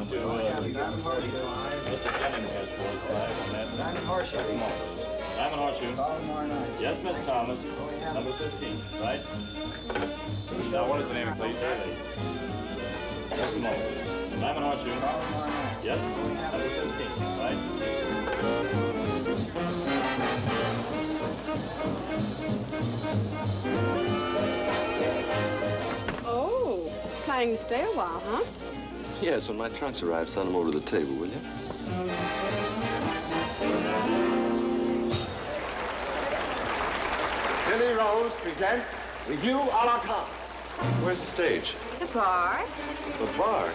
Mr. Jennings has 45 on that. Diamond Horseshoe. Diamond Horseshoe. Yes, Miss Thomas. Number 15, right? Now, what is the name, please? Just a moment, please. Diamond Horseshoe. Yes, number 15, right? Oh, planning to stay a while, huh? Yes, when my trunks arrive, send them over to the table, will you? Billy Rose presents Review a la carte. Where's the stage? The bar. The bar?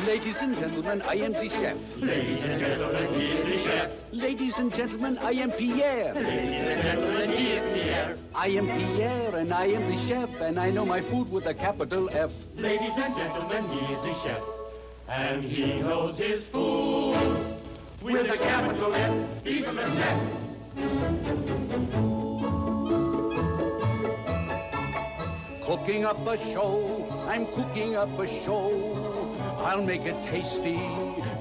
Ladies and gentlemen, I am the chef. Ladies and gentlemen, he is the chef. Ladies and gentlemen, I am Pierre. Ladies and gentlemen, he is Pierre. I am Pierre, and I am the chef, and I know my food with a capital F. Ladies and gentlemen, he is the chef. And he knows his food with a capital F, even the chef. Cooking up a show, I'm cooking up a show. I'll make it tasty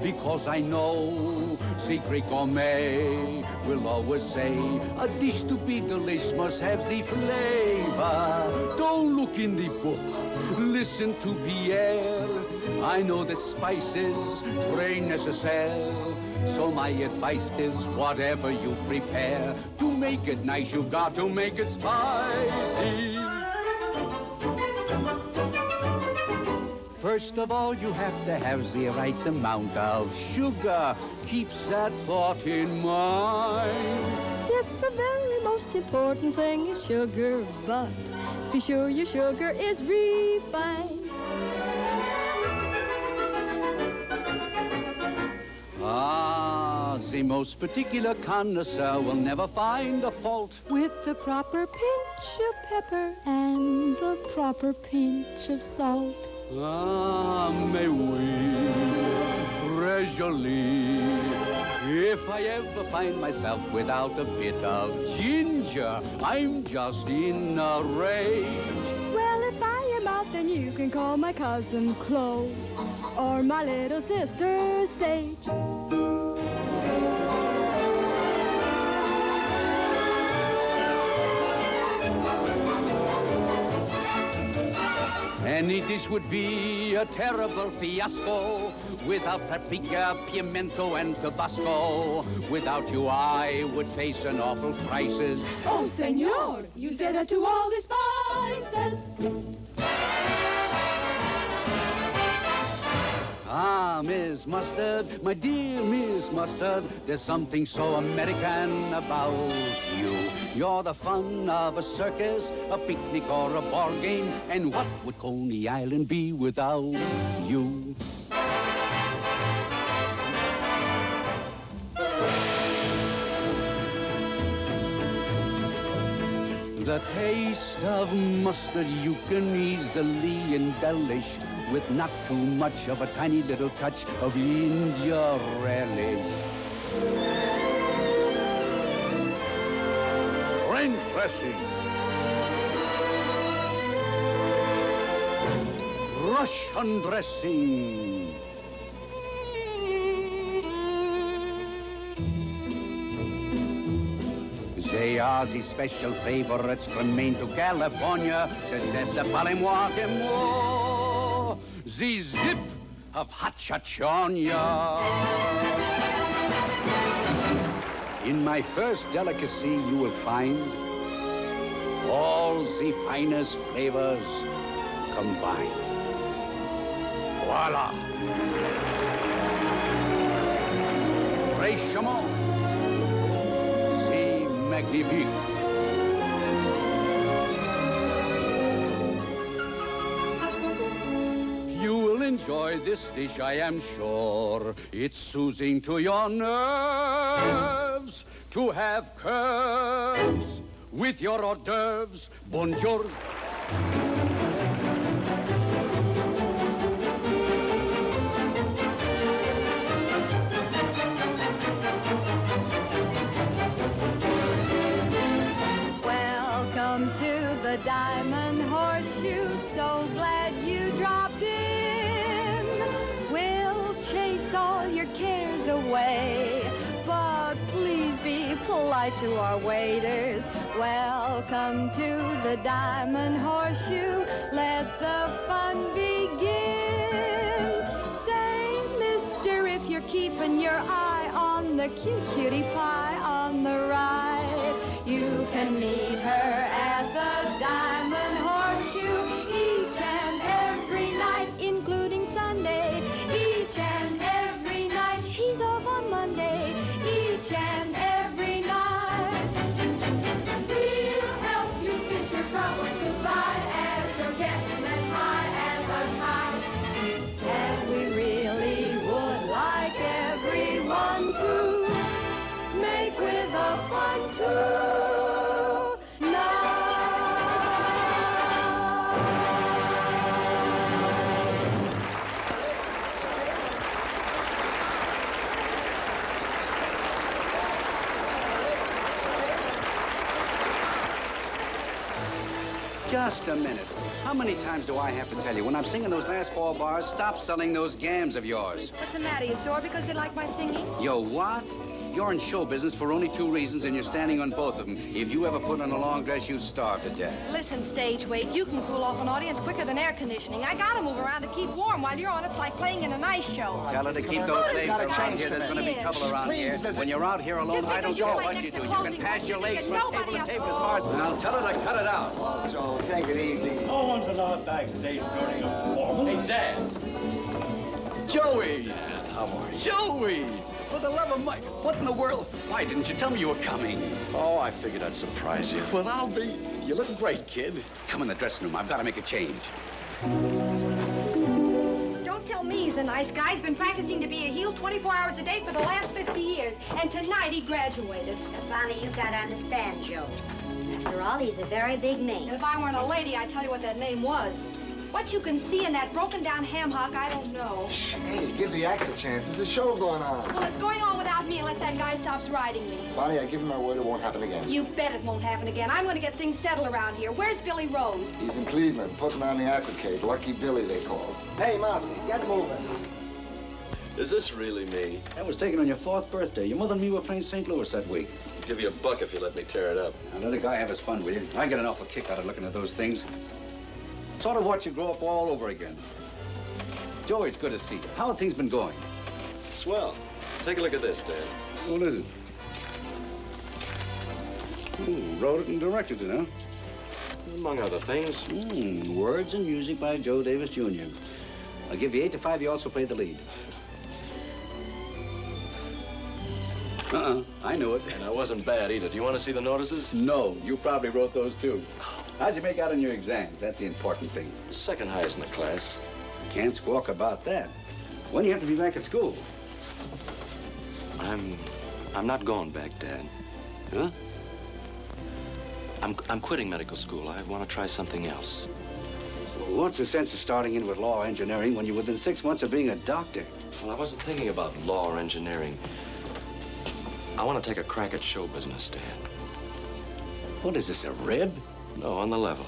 because I know Secret Gourmet will always say a dish to be delicious must have the flavor. Don't look in the book, listen to Pierre. I know that spices très nécessaire. So my advice is whatever you prepare, to make it nice you've got to make it spicy. First of all, you have to have the right amount of sugar. Keep that thought in mind. Yes, the very most important thing is sugar, but be sure your sugar is refined. The most particular connoisseur will never find a fault. With the proper pinch of pepper and the proper pinch of salt. Mais oui, très joli. If I ever find myself without a bit of ginger, I'm just in a rage. Well, if I am out, then you can call my cousin Chloe or my little sister Sage. Any dish would be a terrible fiasco without paprika, pimento, and Tabasco. Without you, I would face an awful crisis. Oh, senor, you said that to all the spices. Ah, Miss Mustard, my dear Miss Mustard, there's something so American about you. You're the fun of a circus, a picnic, or a ball game. And what would Coney Island be without you? The taste of mustard you can easily embellish with not too much of a tiny little touch of India relish. French dressing. Russian dressing. They are the special favorites from Maine to California. C'est parlez-moi de moi. The zip of Hachachonia. In my first delicacy, you will find all the finest flavors combined. Voila. Fraîchement, c'est magnifique. You will enjoy this dish, I am sure. It's soothing to your nerves to have curves with your hors d'oeuvres. Bonjour. Welcome to the Diamond Horseshoe. So glad you dropped in. We'll chase all your cares away, but please be polite to our waiters. Welcome to the Diamond Horseshoe. Let the fun begin. Say, mister, if you're keeping your eye on the cute cutie pie on the right, you can meet her at the Diamond Horseshoe each and every night, including Sunday. Each and every night. She's off on Monday. Each and every night. We'll help you kiss your troubles goodbye as you're getting as high as a kite. And we really would like everyone to make with the fun tonight. Just a minute. How many times do I have to tell you, when I'm singing those last 4 bars, stop selling those gams of yours? What's the matter? You sore because you like my singing? Yo, what? You're in show business for only 2 reasons, and you're standing on both of them. If you ever put on a long dress, you'd starve to death. Listen, stage weight, you can cool off an audience quicker than air conditioning. I gotta move around to keep warm. While you're on, it's like playing in an ice show. Tell her to keep those legs around here. There's going to be trouble around here. When you're out here alone, I don't care what you do. You can pass your legs from table to table as hard. Now tell her to cut it out. So take it easy. No one's allowed backstage during a performance. Hey, Dad. Joey! How are you? Joey! For the love of Mike, what in the world? Why didn't you tell me you were coming? Oh, I figured I'd surprise you. Well, I'll be. You look great, kid. Come in the dressing room. I've got to make a change. Don't tell me he's a nice guy. He's been practicing to be a heel 24 hours a day for the last 50 years. And tonight he graduated. Bonnie, you've got to understand, Joe. After all, he's a very big name. And if I weren't a lady, I'd tell you what that name was. What you can see in that broken-down ham hock, I don't know. Hey, give the acts a chance. There's a show going on. Well, it's going on without me unless that guy stops riding me. Bonnie, I give him my word it won't happen again. You bet it won't happen again. I'm going to get things settled around here. Where's Billy Rose? He's in Cleveland, putting on the aquacade. Lucky Billy, they call. Hey, Marcy, get moving. Is this really me? That was taken on your 4th birthday. Your mother and me were playing St. Louis that week. I'll give you $1 if you let me tear it up. Now, let a guy have his fun with you. I get an awful kick out of looking at those things. Sort of watch you grow up all over again. Joey, it's good to see you. How have things been going? Swell. Take a look at this, Dad. What is it? Ooh, wrote it and directed it, huh? Among other things. Words and music by Joe Davis, Jr. I'll give you 8 to 5. You also played the lead. I knew it. And I wasn't bad either. Do you want to see the notices? No, you probably wrote those too. How'd you make out in your exams? That's the important thing. Second highest in the class. Can't squawk about that. When do you have to be back at school? I'm not going back, Dad. Huh? I'm quitting medical school. I want to try something else. Well, what's the sense of starting in with law or engineering when you're within 6 months of being a doctor? Well, I wasn't thinking about law or engineering. I want to take a crack at show business, Dad. What is this, a rib? No, on the level.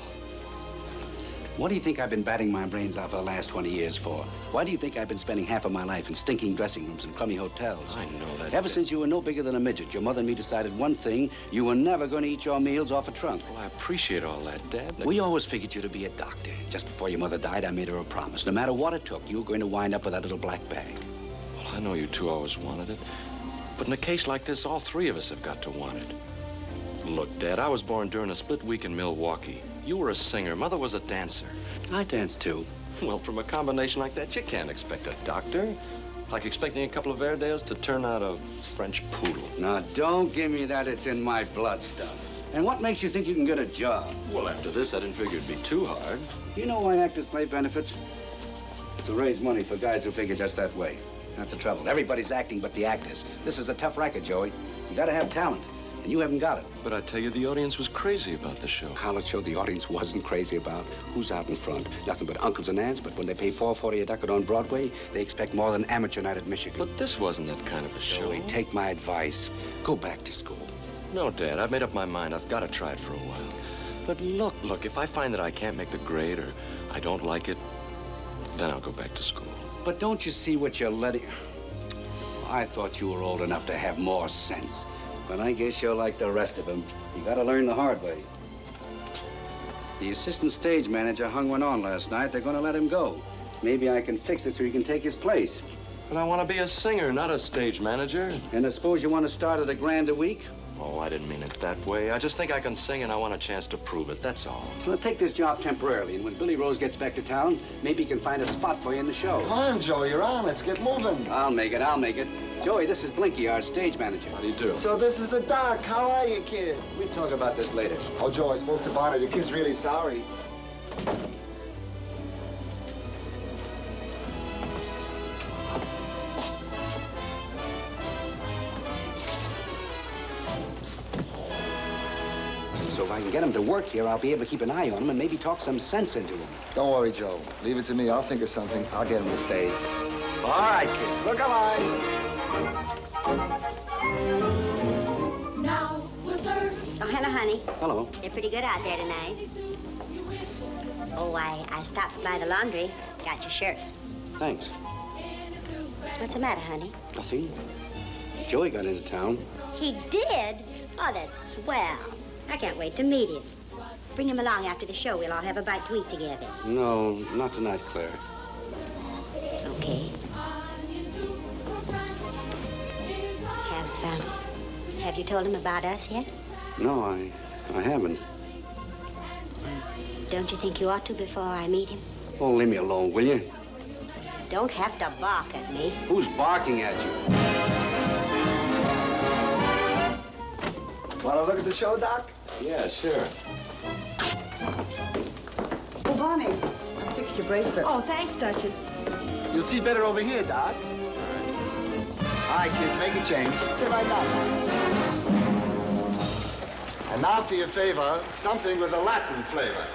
What do you think I've been batting my brains out for the last 20 years for? Why do you think I've been spending half of my life in stinking dressing rooms and crummy hotels? I know that. Ever since you were no bigger than a midget, your mother and me decided one thing: you were never going to eat your meals off a trunk. Well, I appreciate all that, Dad. We always figured you to be a doctor. Just before your mother died, I made her a promise. No matter what it took, you were going to wind up with that little black bag. Well, I know you two always wanted it. But in a case like this, all three of us have got to want it. Look, Dad, I was born during a split week in Milwaukee. You were a singer. Mother was a dancer. I danced, too. Well, from a combination like that, you can't expect a doctor. Like expecting a couple of Airedales to turn out a French poodle. Now, don't give me that it's in my blood stuff. And what makes you think you can get a job? Well, after this, I didn't figure it'd be too hard. You know why actors play benefits? To raise money for guys who figure just that way. That's the trouble. Everybody's acting but the actors. This is a tough racket, Joey. You gotta have talent. And you haven't got it. But I tell you, the audience was crazy about the show. College show the audience wasn't crazy about. Who's out in front? Nothing but uncles and aunts, but when they pay $4.40 a ducat on Broadway, they expect more than amateur night at Michigan. But this wasn't that kind of a show. Joey, take my advice. Go back to school. No, Dad, I've made up my mind. I've got to try it for a while. But look, if I find that I can't make the grade or I don't like it, then I'll go back to school. But don't you see what you're letting... I thought you were old enough to have more sense. But I guess you're like the rest of them. You gotta learn the hard way. The assistant stage manager hung one on last night. They're gonna let him go. Maybe I can fix it so he can take his place. But I want to be a singer, not a stage manager. And I suppose you want to start at $1,000 a week? Oh, I didn't mean it that way. I just think I can sing and I want a chance to prove it, that's all. Well, take this job temporarily, and when Billy Rose gets back to town, maybe he can find a spot for you in the show. Come on, Joe, you're on. Let's get moving. I'll make it. Joey, this is Blinky, our stage manager. How do you do? So this is the doc. How are you, kid? We'll talk about this later. Oh, Joe, I spoke to Barney. The kid's really sorry. So if I can get him to work here, I'll be able to keep an eye on him and maybe talk some sense into him. Don't worry, Joe. Leave it to me. I'll think of something. I'll get him to stay. All right, kids, look alive. Now we'll serve. Oh, hello, honey. Hello. They're pretty good out there tonight. Oh, I stopped by the laundry. Got your shirts. Thanks. What's the matter, honey? Nothing. Joey got into town. He did? Oh, that's swell. I can't wait to meet him. Bring him along after the show. We'll all have a bite to eat together. No, not tonight, Claire. Okay. Have you told him about us yet? No, I haven't. Don't you think you ought to before I meet him? Oh, leave me alone, will you? Don't have to bark at me. Who's barking at you? Want to look at the show, Doc? Yeah, sure. Oh, Bonnie, I fixed your bracelet. Oh, thanks, Duchess. You'll see better over here, Doc. All right, kids, make a change. Sit right down. And now for your favor, something with a Latin flavor.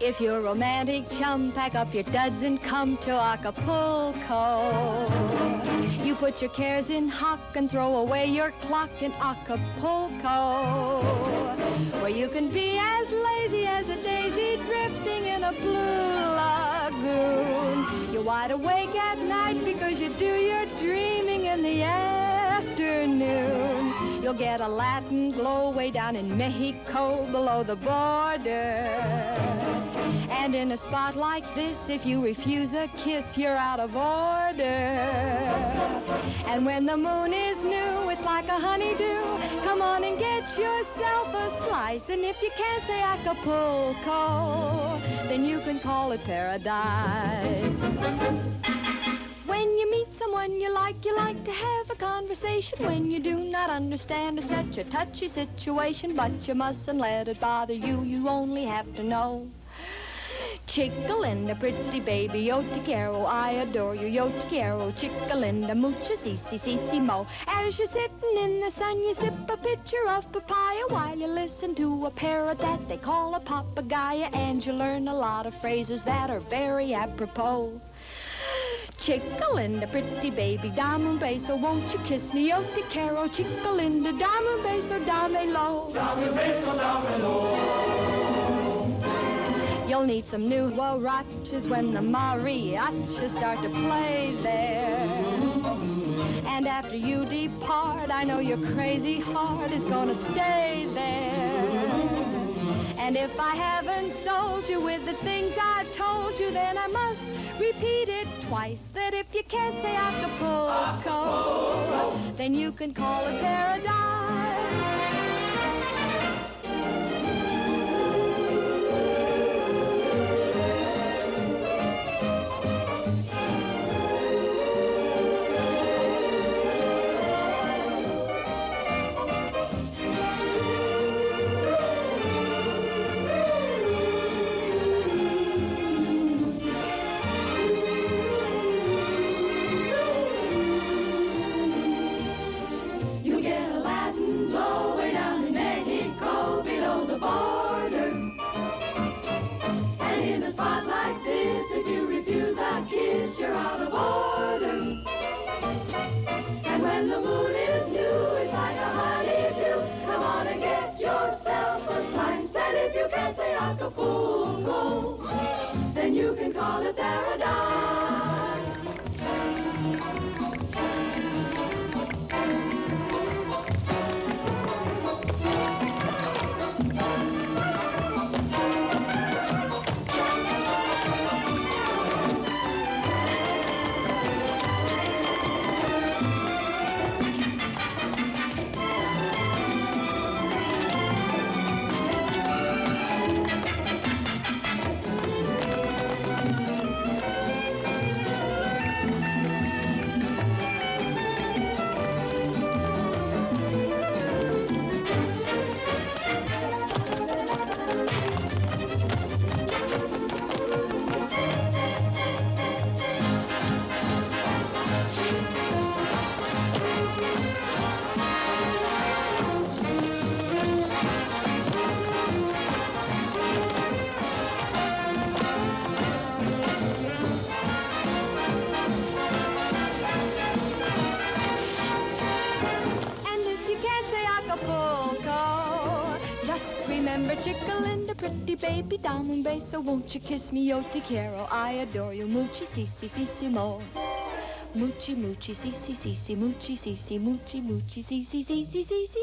If you're a romantic chum, pack up your duds and come to Acapulco. You put your cares in hock and throw away your clock in Acapulco, where you can be as lazy as a daisy drifting in a blue lagoon. You're wide awake at night because you do your dreaming in the afternoon. You'll get a Latin glow way down in Mexico below the border. And in a spot like this, if you refuse a kiss, you're out of order. And when the moon is new, it's like a honeydew. Come on and get yourself a slice. And if you can't say Acapulco, then you can call it paradise. When When you meet someone you like to have a conversation. When you do not understand, it's such a touchy situation, but you mustn't let it bother you. You only have to know. Chickalinda, pretty baby, yo te quiero, I adore you, yo te quiero. Chickalinda, mucha si mo. As you're sitting in the sun, you sip a pitcher of papaya while you listen to a parrot that they call a papagaya, and you learn a lot of phrases that are very apropos. Chickalinda, pretty baby, dame un beso, won't you kiss me, yo te quiero. Chickalinda, dame un beso, damelo. Dame un beso, damelo. You'll need some new huaraches when the mariachis start to play there. And after you depart, I know your crazy heart is gonna stay there. And if I haven't sold you with the things I've told you, then I must repeat it twice, that if you can't say Acapulco, then you can call it paradise. You're out of order. And when the moon is new, it's like a honeydew. Come on and get yourself a slime set. If you can't say Acapulco, then you can call it paradise. Chickalinda, pretty baby, dame un beso, won't you kiss me, yo te quiero, I adore you, muchi si mo. Muchi si muchi si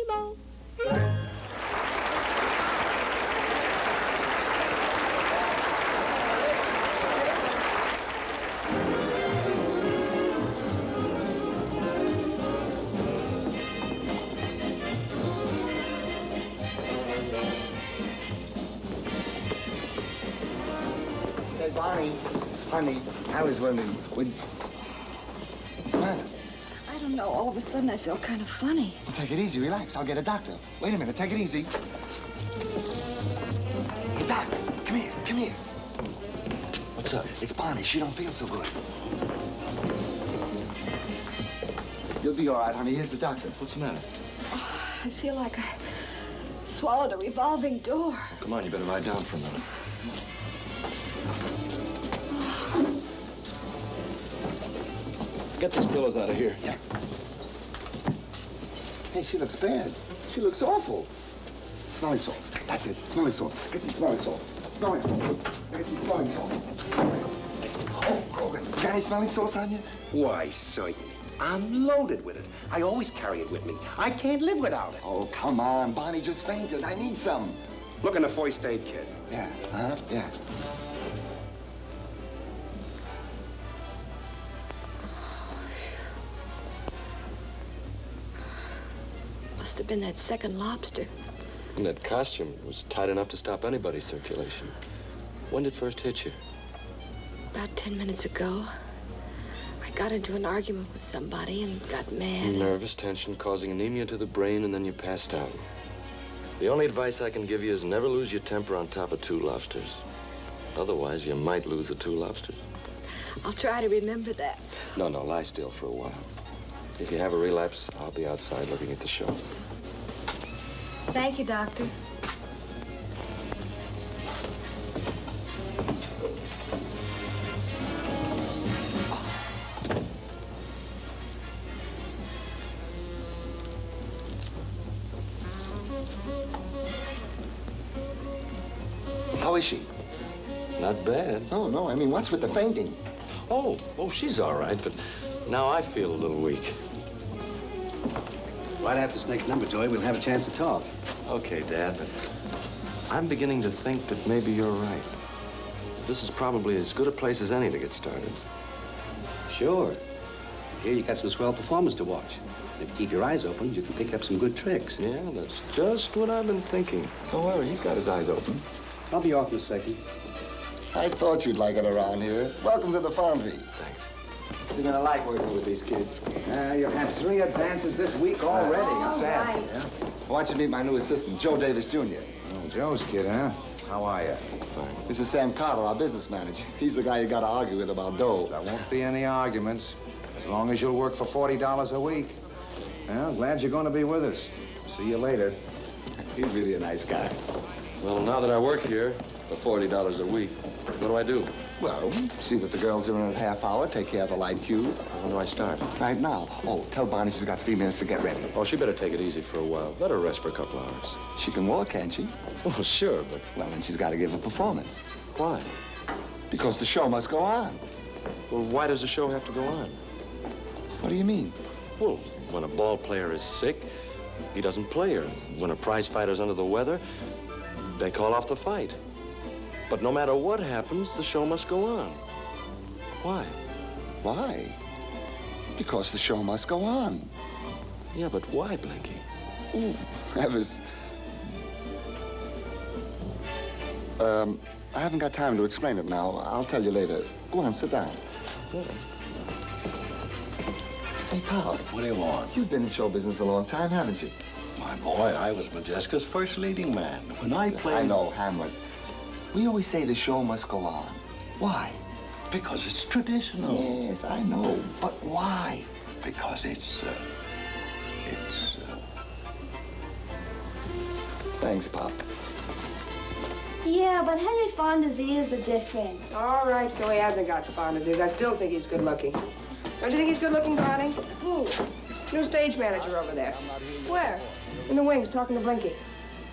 mo. Bonnie, honey, I was wondering, what's the matter? I don't know. All of a sudden, I feel kind of funny. Well, take it easy. Relax. I'll get a doctor. Wait a minute. Take it easy. Hey, Doc, come here. What's up? It's Bonnie. She don't feel so good. You'll be all right, honey. Here's the doctor. What's the matter? Oh, I feel like I swallowed a revolving door. Well, come on, you better lie down for a minute. Get these pillows out of here. Yeah. Hey, she looks bad. She looks awful. Smelling salts. That's it. Smelling salts. Get some smelling salts. Smelling salts. Get some smelling salts. Oh, good. Got any smelling salts on you? Why, certainly. I'm loaded with it. I always carry it with me. I can't live without it. Oh, come on. Bonnie just fainted. I need some. Look in the first aid kit. Yeah. Yeah. Must have been that second lobster. And that costume was tight enough to stop anybody's circulation. When did it first hit you? About 10 minutes ago. I got into an argument with somebody and got mad. Nervous tension causing anemia to the brain, and then you passed out. The only advice I can give you is never lose your temper on top of 2 lobsters. Otherwise, you might lose the 2 lobsters. I'll try to remember that. No, lie still for a while. If you have a relapse, I'll be outside looking at the show. Thank you, Doctor. How is she? Not bad. No, I mean, what's with the fainting? Oh, she's all right, but now I feel a little weak. Right after this next number, Joey, we'll have a chance to talk. Okay, Dad, but I'm beginning to think that maybe you're right. This is probably as good a place as any to get started. Sure. Here you got some swell performers to watch. If you keep your eyes open, you can pick up some good tricks. Yeah, that's just what I've been thinking. Don't worry, he's got his eyes open. I'll be off in a second. I thought you'd like it around here. Welcome to the foundry. Thanks. You're gonna like working with these kids. You've had 3 advances this week already. All Sad. right. Yeah? I want you to meet my new assistant, Joe Davis, Jr. Oh, Joe's kid, huh? How are you? Fine. This is Sam Carter, our business manager. He's the guy you gotta argue with about dough. There won't be any arguments, as long as you'll work for $40 a week. Well, glad you're going to be with us. See you later. He's really a nice guy. Well, now that I work here for $40 a week, what do I do? Well, see that the girls are in at half hour, take care of the light cues. When do I start? Right now. Oh, tell Bonnie she's got 3 minutes to get ready. Oh, she better take it easy for a while. Let her rest for a couple hours. She can walk, can't she? Well, sure, but Well, then she's got to give a performance. why? Because the show must go on. Well, why does the show have to go on? What do you mean? Well, when a ball player is sick, he doesn't play her. When a prize fighter's under the weather, they call off the fight. But no matter what happens, the show must go on. Why? Why? Because the show must go on. Yeah, but why, Blinky? Ooh, that was... I haven't got time to explain it now. I'll tell you later. Go on, sit down. Yeah. Say, Pop. What do you want? You've been in show business a long time, haven't you? My boy, I was Modjeska's first leading man. When I played... I know, Hamlet. We always say the show must go on. Why? Because it's traditional. Yes, I know. But why? Because it's Thanks, Pop. Yeah, but Henry Fonda's ears are different. All right, so he hasn't got Fonda's ears. I still think he's good looking. Don't you think he's good looking, Bonnie? Who? New stage manager over there. Where? In the wings, talking to Blinky.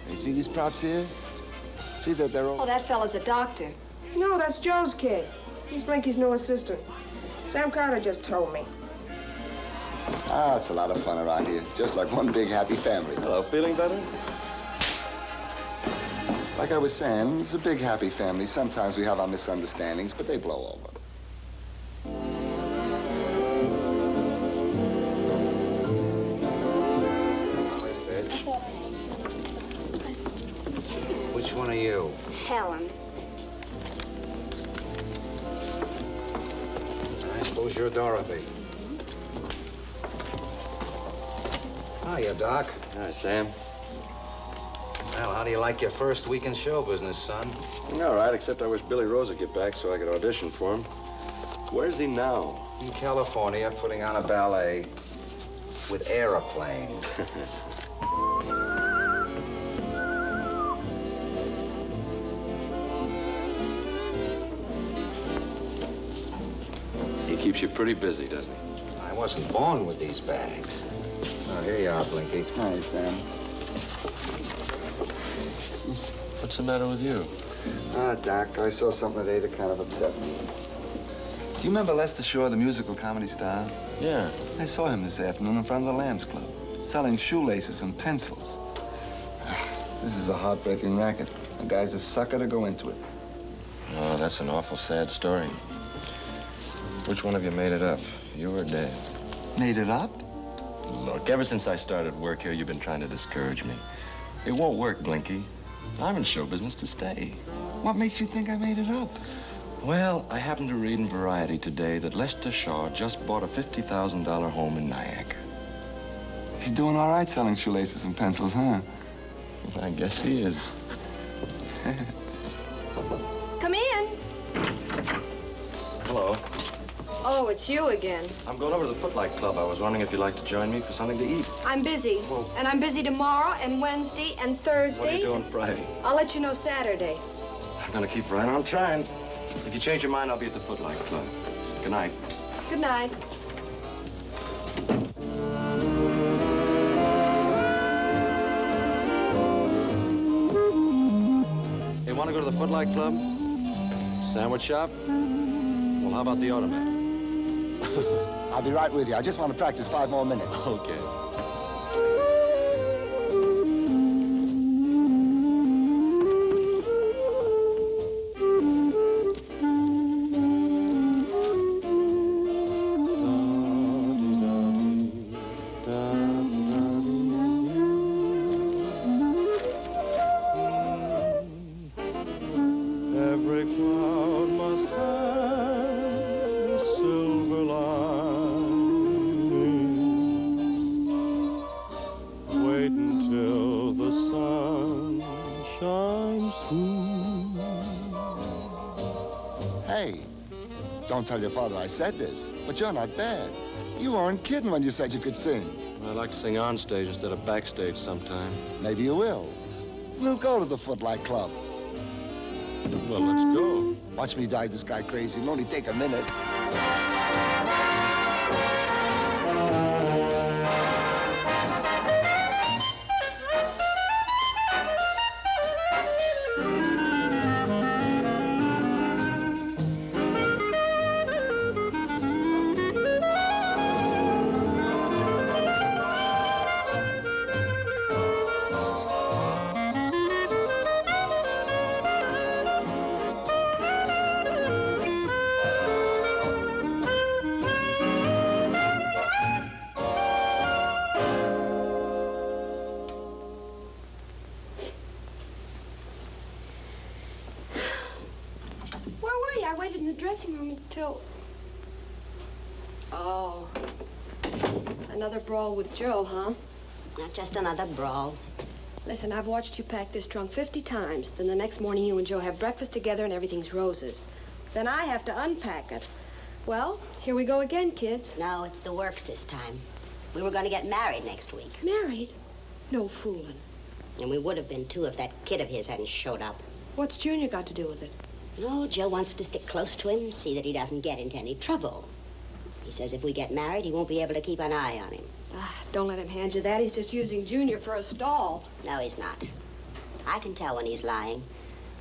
You see these props here? See that they're all... Oh, that fella's a doctor. No, that's Joe's kid. He's Blinky's new assistant. Sam Carter just told me. Ah, it's a lot of fun around here. Just like one big happy family. Hello, feeling better? Like I was saying, it's a big happy family. Sometimes we have our misunderstandings, but they blow over. Which one are you? Helen. I suppose you're Dorothy. Hiya, Doc. Hi, Sam. Well, how do you like your first week in show business, son? All right, except I wish Billy Rose would get back so I could audition for him. Where's he now? In California, putting on a ballet with Aeroplane. He keeps you pretty busy, doesn't he? I wasn't born with these bags. Oh, here you are, Blinky. Hi, Sam. What's the matter with you? Ah, Doc, I saw something today that kind of upset me. Do you remember Lester Shore, the musical comedy star? Yeah. I saw him this afternoon in front of the Lambs Club, selling shoelaces and pencils. This is a heartbreaking racket. The guy's a sucker to go into it. Oh, that's an awful sad story. Which one of you made it up? You or Dad? Made it up? Look, ever since I started work here, you've been trying to discourage me. It won't work, Blinky. I'm in show business to stay. What makes you think I made it up? Well, I happened to read in Variety today that Lester Shaw just bought a $50,000 home in Nyack. He's doing all right selling shoelaces and pencils, huh? I guess he is. Come in. Hello. Oh, it's you again. I'm going over to the Footlight Club. I was wondering if you'd like to join me for something to eat. I'm busy. Well, and I'm busy tomorrow and Wednesday and Thursday. what are you doing Friday? I'll let you know Saturday. I'm going to keep right on trying. If you change your mind, I'll be at the Footlight Club. Good night. Good night. You want to go to the Footlight Club? Sandwich shop? Well, how about the automat? I'll be right with you. I just want to practice 5 more minutes. Okay. Don't tell your father I said this, but you're not bad. You weren't kidding when you said you could sing. I'd like to sing on stage instead of backstage sometime. Maybe you will. We'll go to the Footlight Club. Well, let's go. Watch me drive this guy crazy. It'll only take a minute. Oh. Another brawl with Joe, huh? Not just another brawl. Listen, I've watched you pack this trunk 50 times. Then the next morning you and Joe have breakfast together and everything's roses. Then I have to unpack it. Well, here we go again, kids. No, it's the works this time. We were going to get married next week. Married? No fooling. And we would have been, too, if that kid of his hadn't showed up. What's Junior got to do with it? No, Joe wants to stick close to him, see that he doesn't get into any trouble. He says if we get married, he won't be able to keep an eye on him. Don't let him hand you that. He's just using Junior for a stall. No, he's not. I can tell when he's lying.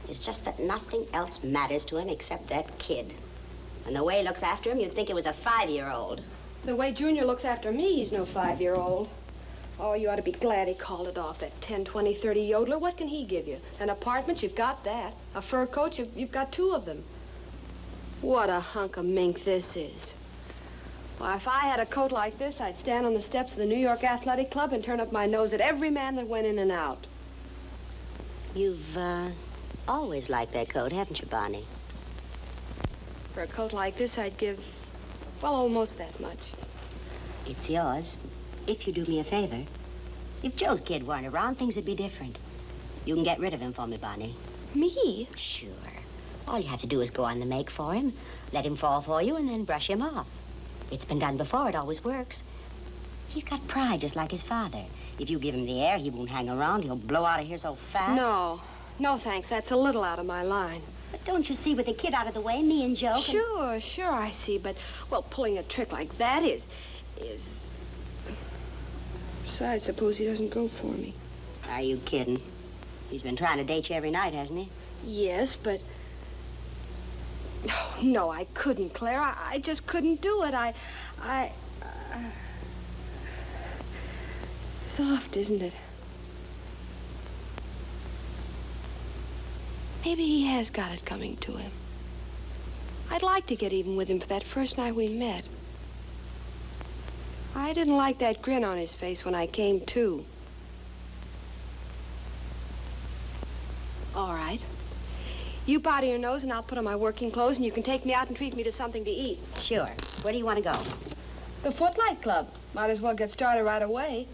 It's just that nothing else matters to him except that kid. And the way he looks after him, you'd think it was a 5-year-old. The way Junior looks after me, he's no 5-year-old. Oh, you ought to be glad he called it off, that 10, 20, 30 yodeler. What can he give you? An apartment? You've got that. A fur coat? You've got 2 of them. What a hunk of mink this is. Well, if I had a coat like this, I'd stand on the steps of the New York Athletic Club and turn up my nose at every man that went in and out. You've, always liked that coat, haven't you, Bonnie? For a coat like this, I'd give, well, almost that much. It's yours, if you do me a favor. If Joe's kid weren't around, things would be different. You can get rid of him for me, Bonnie. Me? Sure. All you have to do is go on the make for him, let him fall for you, and then brush him off. It's been done before. It always works. He's got pride just like his father. If you give him the air, he won't hang around. He'll blow out of here so fast. No. No, thanks. That's a little out of my line. But don't you see, with the kid out of the way, me and Joe can... Sure, I see. But, well, pulling a trick like that is... Besides, suppose he doesn't go for me. Are you kidding? He's been trying to date you every night, hasn't he? Yes, but... No, I couldn't, Claire. I just couldn't do it. Soft, isn't it? Maybe he has got it coming to him. I'd like to get even with him for that first night we met. I didn't like that grin on his face when I came to. All right. You powder your nose and I'll put on my working clothes and you can take me out and treat me to something to eat. Sure. Where do you want to go? The Footlight Club. Might as well get started right away.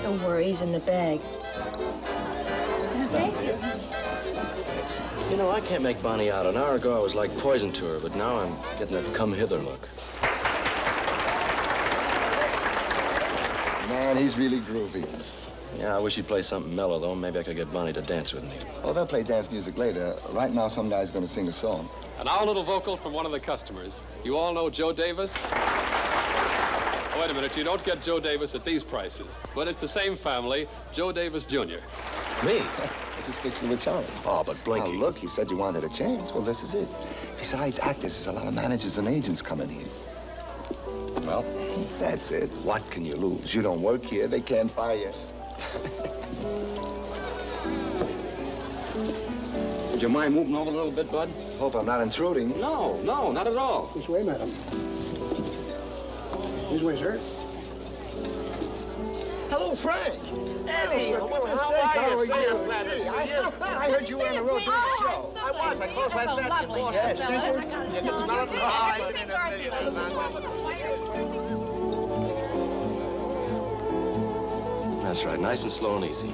Don't worry, he's in the bag. You know, I can't make Bonnie out. An hour ago, I was like poison to her, but now I'm getting that come-hither look. Man, he's really groovy. Yeah, I wish he'd play something mellow, though. Maybe I could get Bonnie to dance with me. Oh, they'll play dance music later. Right now, some guy's going to sing a song. And now a little vocal from one of the customers. You all know Joe Davis? Oh, wait a minute. You don't get Joe Davis at these prices. But it's the same family, Joe Davis Jr. Me? I just fixed it with Charlie. Oh, but Blinky. Now, look, you said you wanted a chance. Well, this is it. Besides actors, there's a lot of managers and agents coming here. Well, that's it. What can you lose? You don't work here, they can't fire you. Would you mind moving over a little bit, Bud? Hope I'm not intruding. No, not at all. This way, madam. This way, sir. Hello, Frank. Eddie, how are you? I heard you were on the road doing a show. I was. I closed last night in Boston. Yes, You can smell it. That's right. Nice and slow and easy.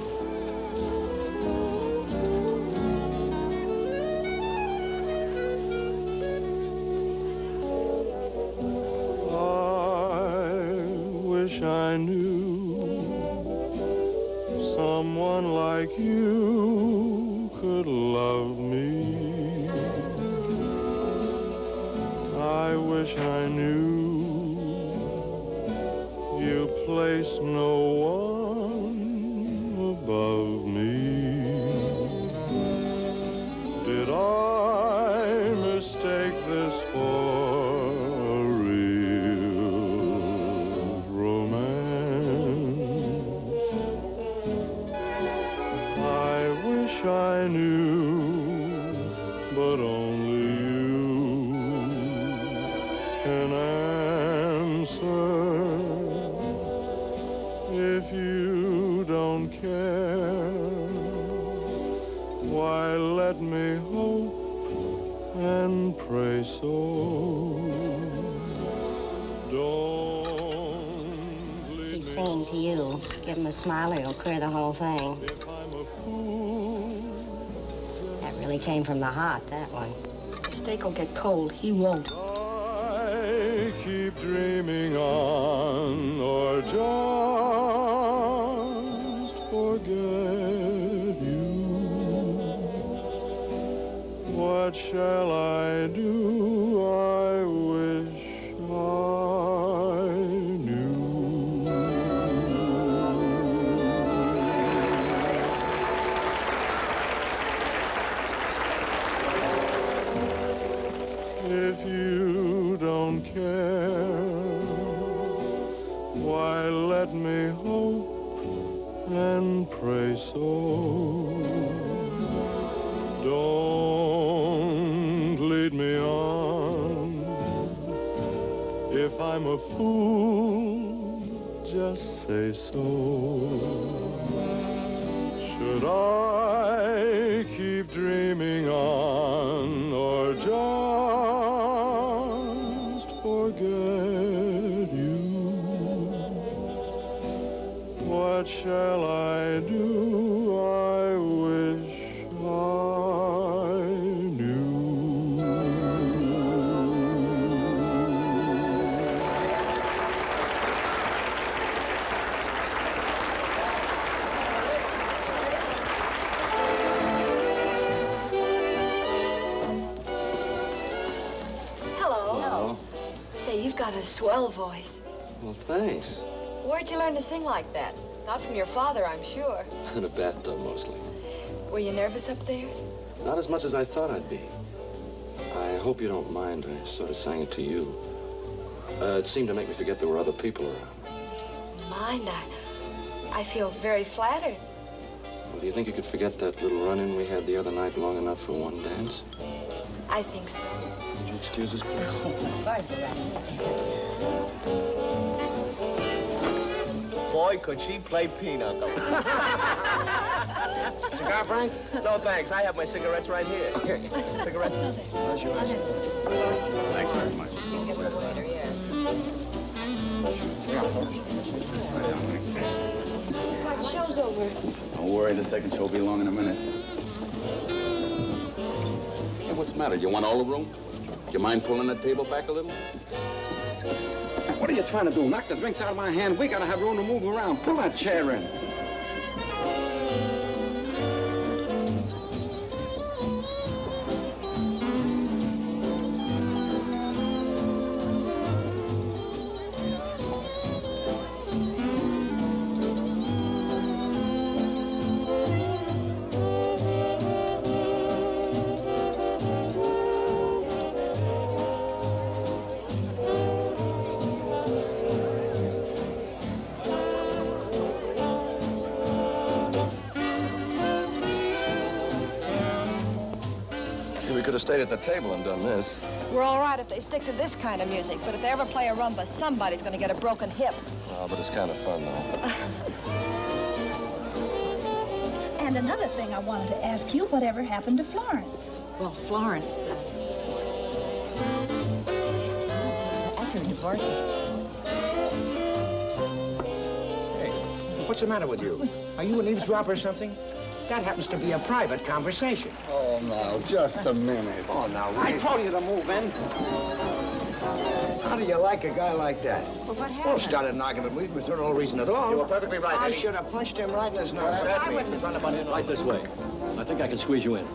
I knew someone like you could love me. I wish I knew you place no one above me. Did I mistake this for I knew, but only you can answer. If you don't care, why let me hope and pray so. Don't He's singing to you. Give him a smile or he'll clear the whole thing. Really came from the heart, that one. The steak will get cold. He won't. I keep dreaming on, or just forget you. What shall I do? I wish I knew. If you don't care, why let me hope and pray so. Don't lead me on. If I'm a fool, just say so. Should I keep dreaming on, or just forget you? What shall I do? I wish I knew. Hello. Say, you've got a swell voice. Well, thanks. Where'd you learn to sing like that? Not from your father, I'm sure. In a bathtub, mostly. Were you nervous up there? Not as much as I thought I'd be. I hope you don't mind. I sort of sang it to you. It seemed to make me forget there were other people around. mind. I feel very flattered. Well, do you think you could forget that little run-in we had the other night long enough for one dance? I think so. Would you excuse us, please? Boy, could she play pinochle. Cigar, Frank? No, thanks. I have my cigarettes right here. Cigarettes? How's yours? Thanks very much. Looks like the show's over. Don't worry, the second show will be along in a minute. Hey, what's the matter? You want all the room? Do you mind pulling that table back a little? What are you trying to do? Knock the drinks out of my hand? We gotta have room to move around. Pull that chair in. We could have stayed at the table and done this. We're all right if they stick to this kind of music, but if they ever play a rumba, somebody's going to get a broken hip. Oh, but it's kind of fun, though. And another thing I wanted to ask you, whatever happened to Florence? Well, Florence, after her divorce. Hey, what's the matter with you? Are you an eavesdropper or something? That happens to be a private conversation. Oh, no, just a minute. Oh, now, I told you to move in. How do you like a guy like that? Well, what happened? Well, started an argument with him for no reason at all. You were perfectly right, I Eddie. should have punched him right in his nose. I wouldn't run about it Right this way. I think I can squeeze you in.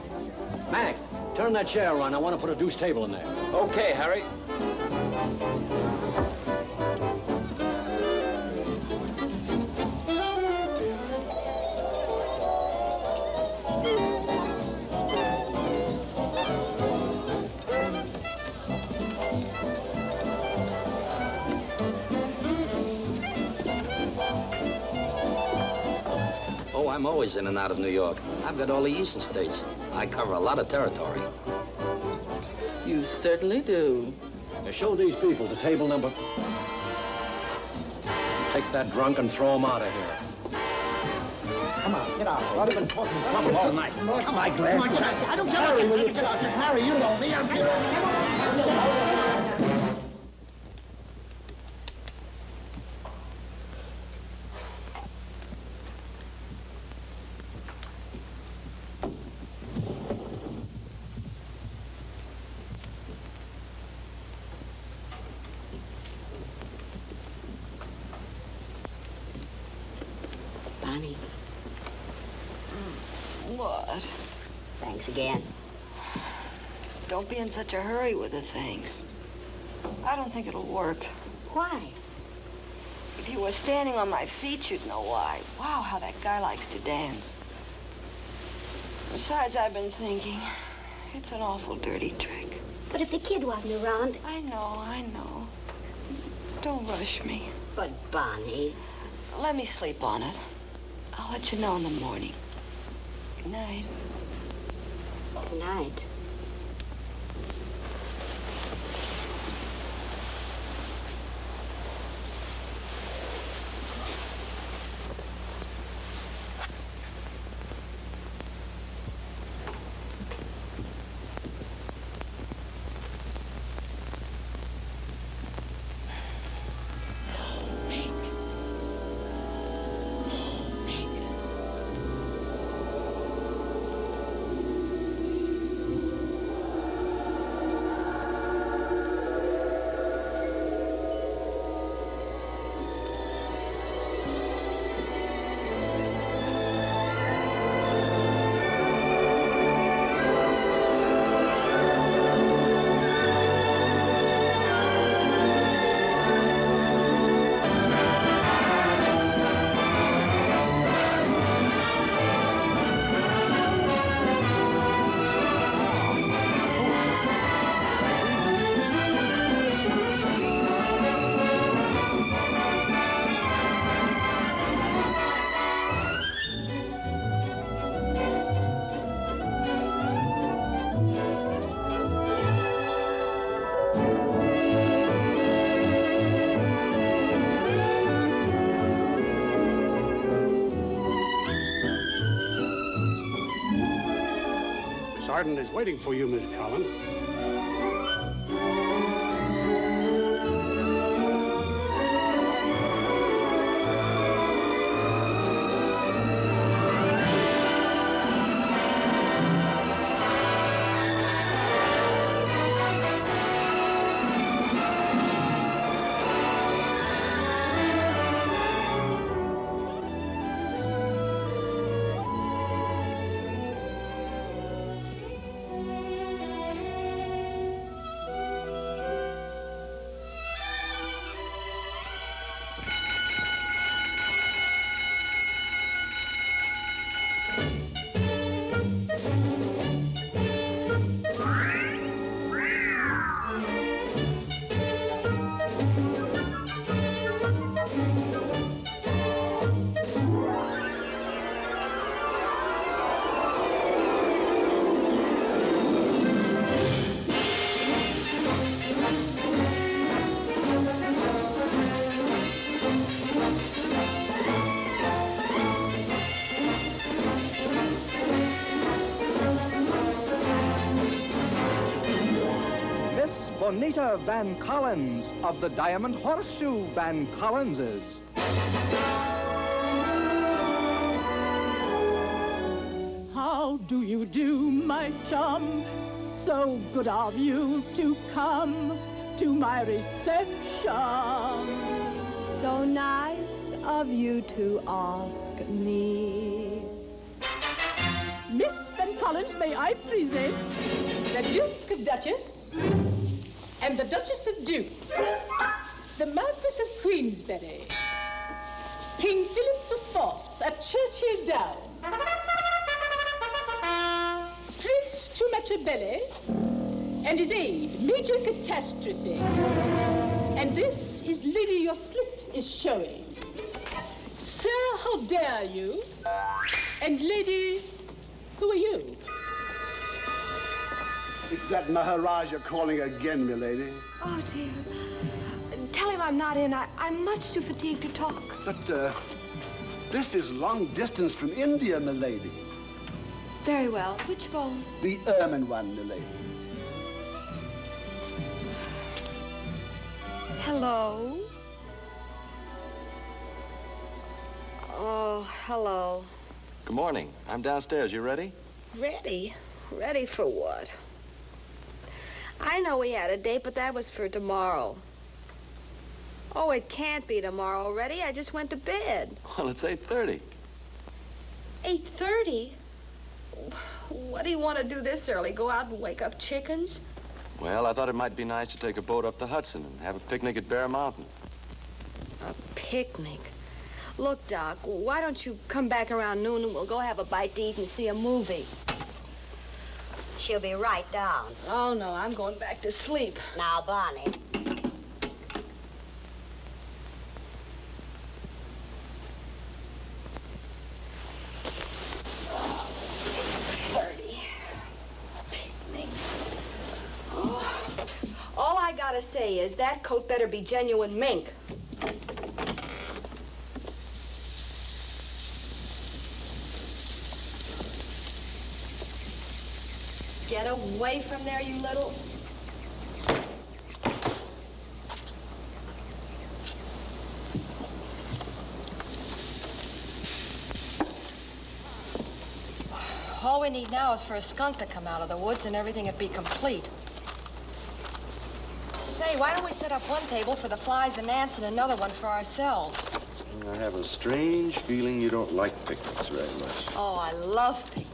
Mac, turn that chair around. I want to put a deuce table in there. Okay, Harry. I'm always in and out of New York. I've got all the eastern states. I cover a lot of territory. You certainly do. Now show these people the table number. Take that drunk and throw him out of here. Come on, get out. I've been talking trouble all night. Come on, I don't get out. Harry, will you get out? Harry, you know me. Bonnie. What? Thanks again. Don't be in such a hurry with the thanks. I don't think it'll work. Why? If you were standing on my feet, you'd know why. Wow, how that guy likes to dance. Besides, I've been thinking, it's an awful dirty trick. But if the kid wasn't around... I know. Don't rush me. But, Bonnie... Let me sleep on it. I'll let you know in the morning. Good night. Good night. sergeant is waiting for you, Miss Collins. Bonita Van Collins of the Diamond Horseshoe Van Collinses. How do you do, my chum? So good of you to come to my reception. So nice of you to ask me. Miss Van Collins, may I present the Duke of Duchess and the Duchess of Duke, the Marquis of Queensberry, King Philip IV at Churchill Down, Prince Tumachabelli and his aide, Major Catastrophe. And this is Lady Your Slip is showing. Sir, how dare you? And Lady, who are you? It's that Maharaja calling again, milady. Oh, dear. Tell him I'm not in. I'm much too fatigued to talk. But, this is long distance from India, milady. Very well. Which phone? The ermine one, milady. Hello? Oh, hello. Good morning. I'm downstairs. You ready? Ready? Ready for what? I know we had a date, but that was for tomorrow. Oh, it can't be tomorrow already. I just went to bed. Well, it's 8:30. 8:30? What do you want to do this early? Go out and wake up chickens? Well, I thought it might be nice to take a boat up the Hudson and have a picnic at Bear Mountain. A picnic? Look, Doc, why don't you come back around noon and we'll go have a bite to eat and see a movie? She'll be right down. Oh, no, I'm going back to sleep. Now, Bonnie. Picnic. Oh. All I gotta say is that coat better be genuine mink. Get away from there, you little... All we need now is for a skunk to come out of the woods and everything would be complete. Say, why don't we set up one table for the flies and ants and another one for ourselves? I have a strange feeling you don't like picnics very much. Oh, I love picnics.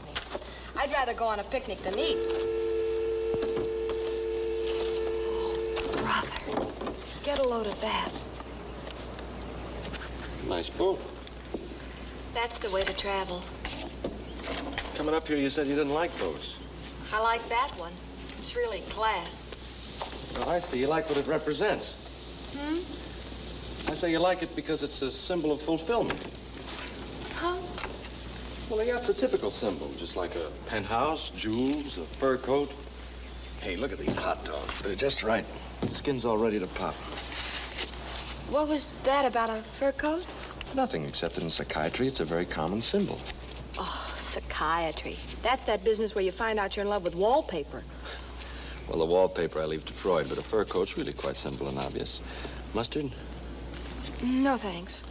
I'd rather go on a picnic than eat. Oh, brother. Get a load of that. Nice boat. That's the way to travel. Coming up here, you said you didn't like boats. I like that one. It's really class. Oh, I see. You like what it represents. Hmm? I say you like it because it's a symbol of fulfillment. Huh? Well, yeah, it's a typical symbol, just like a penthouse, jewels, a fur coat. Hey, look at these hot dogs. They're just right. The skin's all ready to pop. What was that about a fur coat? Nothing, except that in psychiatry, it's a very common symbol. Oh, Psychiatry. That's that business where you find out you're in love with wallpaper. Well, the wallpaper I leave to Freud, but a fur coat's really quite simple and obvious. Mustard? No, thanks.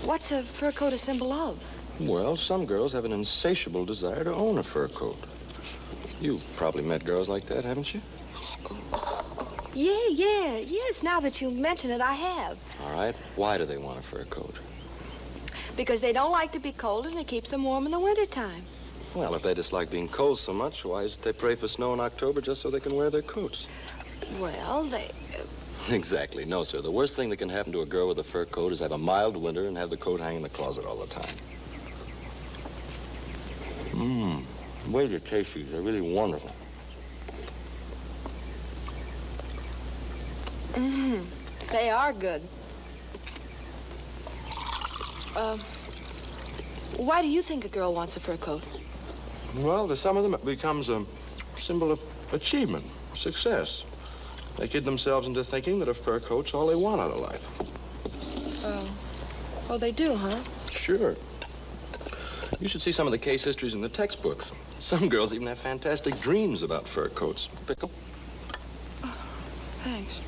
What's a fur coat a symbol of? Well, some girls have an insatiable desire to own a fur coat. You've probably met girls like that, haven't you? Yes, now that you mention it, I have. All right. Why do they want a fur coat? Because they don't like to be cold and it keeps them warm in the wintertime. Well, if they dislike being cold so much, why is it they pray for snow in October just so they can wear their coats? Well, they... Exactly. No, sir. The worst thing that can happen to a girl with a fur coat is have a mild winter and have the coat hang in the closet all the time. The way you taste these, they're really wonderful. They are good. Why do you think a girl wants a fur coat? Well, to some of them, it becomes a symbol of achievement, success. They kid themselves into thinking that a fur coat's all they want out of life. Oh, they do, huh? Sure. You should see some of the case histories in the textbooks. Some girls even have fantastic dreams about fur coats. Pickle? Thanks.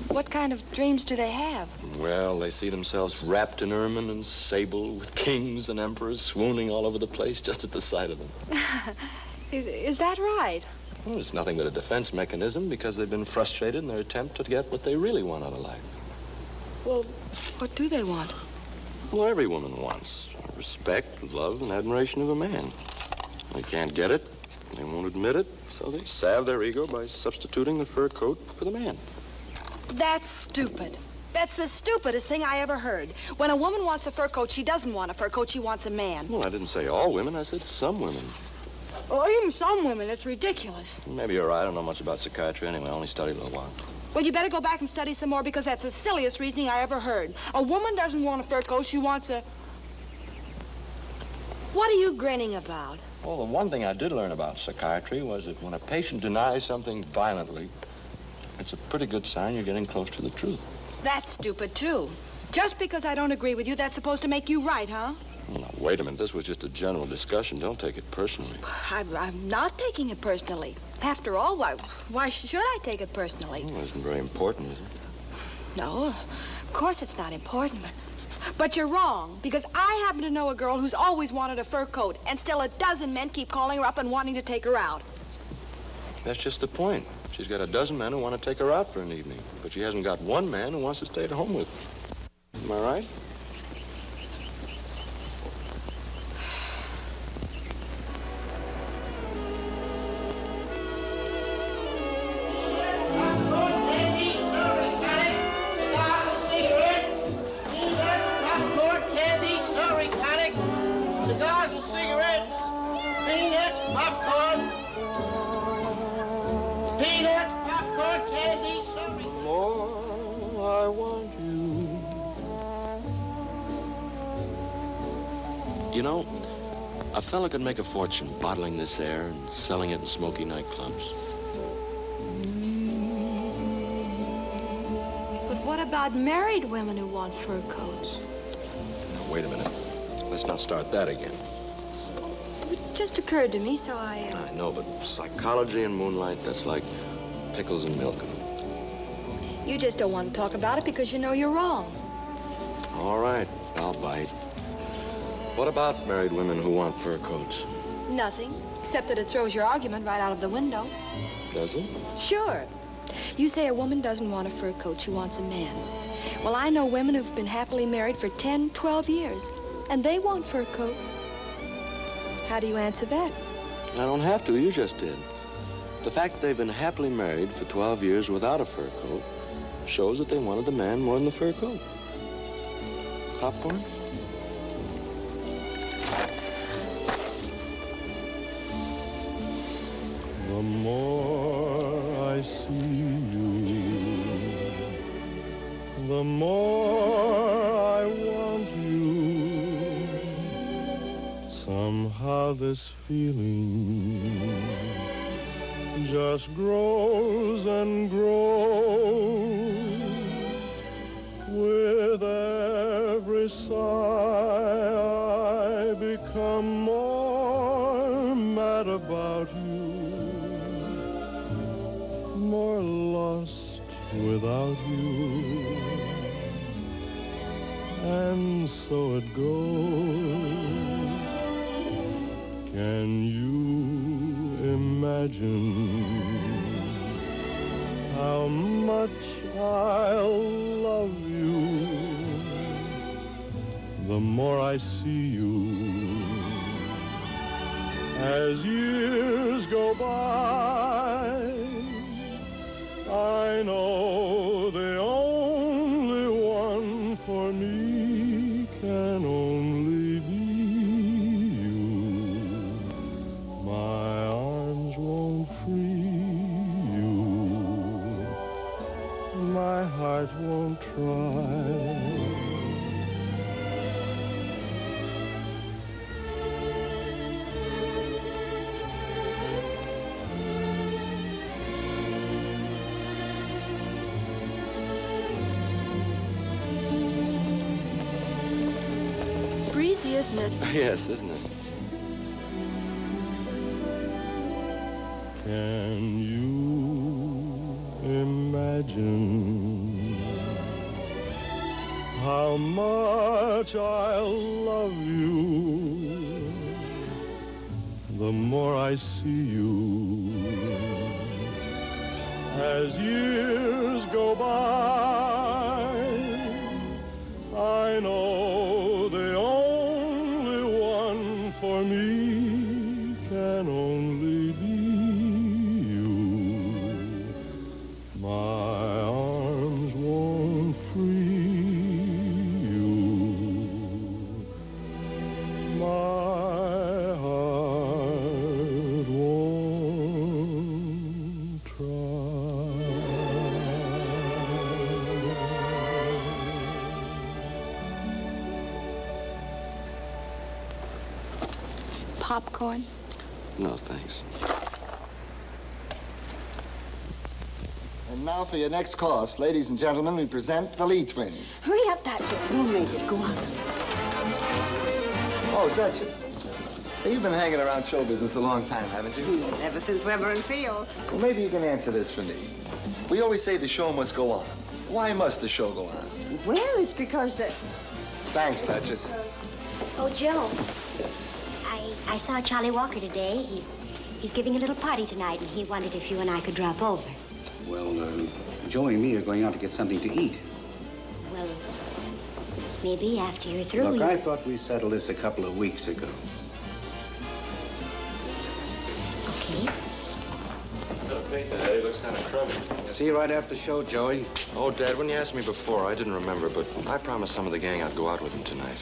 What kind of dreams do they have? Well, they see themselves wrapped in ermine and sable with kings and emperors swooning all over the place just at the sight of them. Is that right? Well, it's nothing but a defense mechanism because they've been frustrated in their attempt to get what they really want out of life. Well, what do they want? Well, every woman wants respect, love, and admiration of a man. They can't get it, they won't admit it, so they salve their ego by substituting the fur coat for the man. That's stupid. That's the stupidest thing I ever heard. When a woman wants a fur coat, she doesn't want a fur coat, she wants a man. Well, I didn't say all women, I said some women. Oh, even some women, it's ridiculous. Maybe you're right. I don't know much about psychiatry anyway. I only studied a little while. Well, you better go back and study some more because that's the silliest reasoning I ever heard. A woman doesn't want a fur coat, she wants a... What are you grinning about? Well, the one thing I did learn about psychiatry was that when a patient denies something violently, it's a pretty good sign you're getting close to the truth. That's stupid, too. Just because I don't agree with you, that's supposed to make you right, huh? Now, wait a minute. This was just a general discussion. Don't take it personally. I'm not taking it personally. After all, why should I take it personally? Well, it isn't very important, is it? No, of course it's not important. But you're wrong, because I happen to know a girl who's always wanted a fur coat, and still a dozen men keep calling her up and wanting to take her out. That's just the point. She's got a dozen men who want to take her out for an evening, but she hasn't got one man who wants to stay at home with her. Am I right? You know, a fella could make a fortune bottling this air and selling it in smoky nightclubs. But what about married women who want fur coats? Now, wait a minute. Let's not start that again. It just occurred to me, so I know, but psychology and moonlight, that's like pickles and milk. You just don't want to talk about it because you know you're wrong. All right, I'll bite. What about married women who want fur coats? Nothing, except that it throws your argument right out of the window. Does it? Sure. You say a woman doesn't want a fur coat, she wants a man. Well, I know women who've been happily married for 10, 12 years, and they want fur coats. How do you answer that? I don't have to. You just did. The fact that they've been happily married for 12 years without a fur coat shows that they wanted the man more than the fur coat. Popcorn? The more I see you, the more I want you. Somehow this feeling just grows and grows with every sigh, I become more mad about you, more lost without you. And so it goes. Can you imagine how much I'll love you the more I see you? As years go by, I know the only one for me can only be you. My arms won't free you. My heart won't try. Breezy, isn't it? Yes, isn't it? Can you imagine how much I'll love you the more I see you? As years go by, I know the only one for me can only be you. My arms won't free you. My heart won't try. Popcorn? No, thanks. And now for your next course, ladies and gentlemen, we present the Lee twins. Hurry up, Duchess. We'll make it. Go on. Oh, Duchess. Say, you've been hanging around show business a long time, haven't you? Ever since Weber and Fields. Well, maybe you can answer this for me. We always say the show must go on. Why must the show go on? Well, it's because the... Thanks, Duchess. Oh, Joe. I saw Charlie Walker today. He's giving a little party tonight, and he wondered if you and I could drop over. Well, Joey and me are going out to get something to eat. Well, maybe after you're through. Look, I thought we settled this a couple of weeks ago. Okay. Daddy looks kind of crummy. See you right after the show, Joey. Oh, Dad, when you asked me before, I didn't remember, but I promised some of the gang I'd go out with them tonight.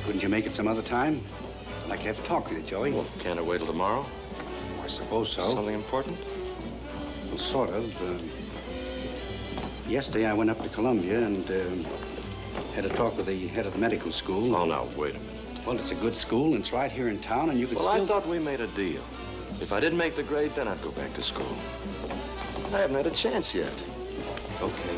Couldn't you make it some other time? I'd like to have a talk with you, Joey. Well, can't it wait till tomorrow? I suppose so. Something important? Well, sort of. Yesterday, I went up to Columbia and had a talk with the head of the medical school. Oh, now, wait a minute. Well, it's a good school, and it's right here in town, and you could Well, still... I thought we made a deal. If I didn't make the grade, then I'd go back to school. I haven't had a chance yet. Okay.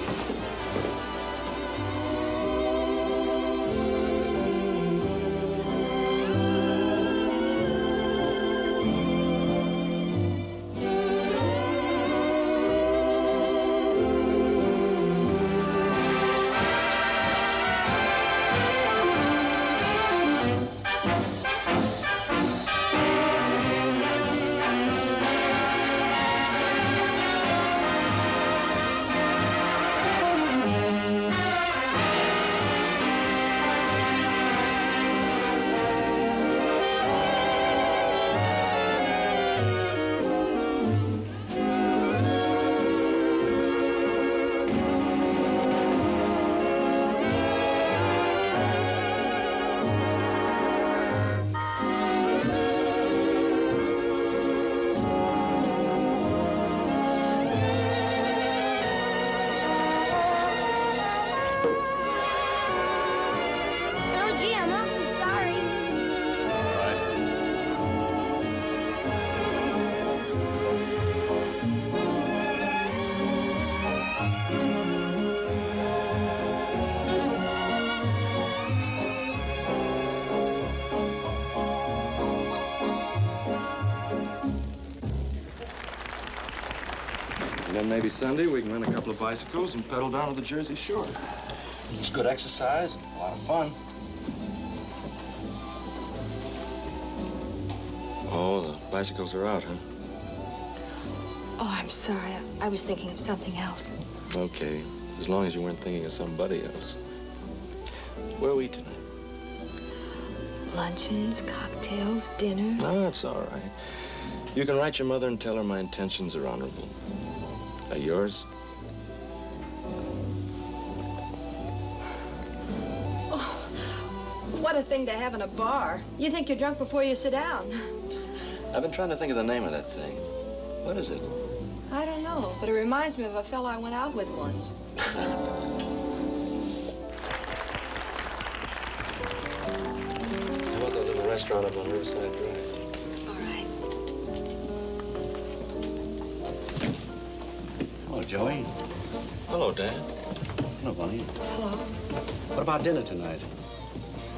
then maybe Sunday we can rent a couple of bicycles and pedal down to the Jersey Shore. It's good exercise, a lot of fun. Oh, the bicycles are out, huh? Oh, I'm sorry. I was thinking of something else. Okay, as long as you weren't thinking of somebody else. Where are we tonight? Luncheons, cocktails, dinner. No, that's all right. You can write your mother and tell her my intentions are honorable. Are yours? Oh, what a thing to have in a bar. You think you're drunk before you sit down. I've been trying to think of the name of that thing. What is it? I don't know, but it reminds me of a fellow I went out with once. How about that little restaurant up on Riverside Drive? All right. Hello, Joey. Hello, Dad. Hello, Bonnie. Hello. What about dinner tonight?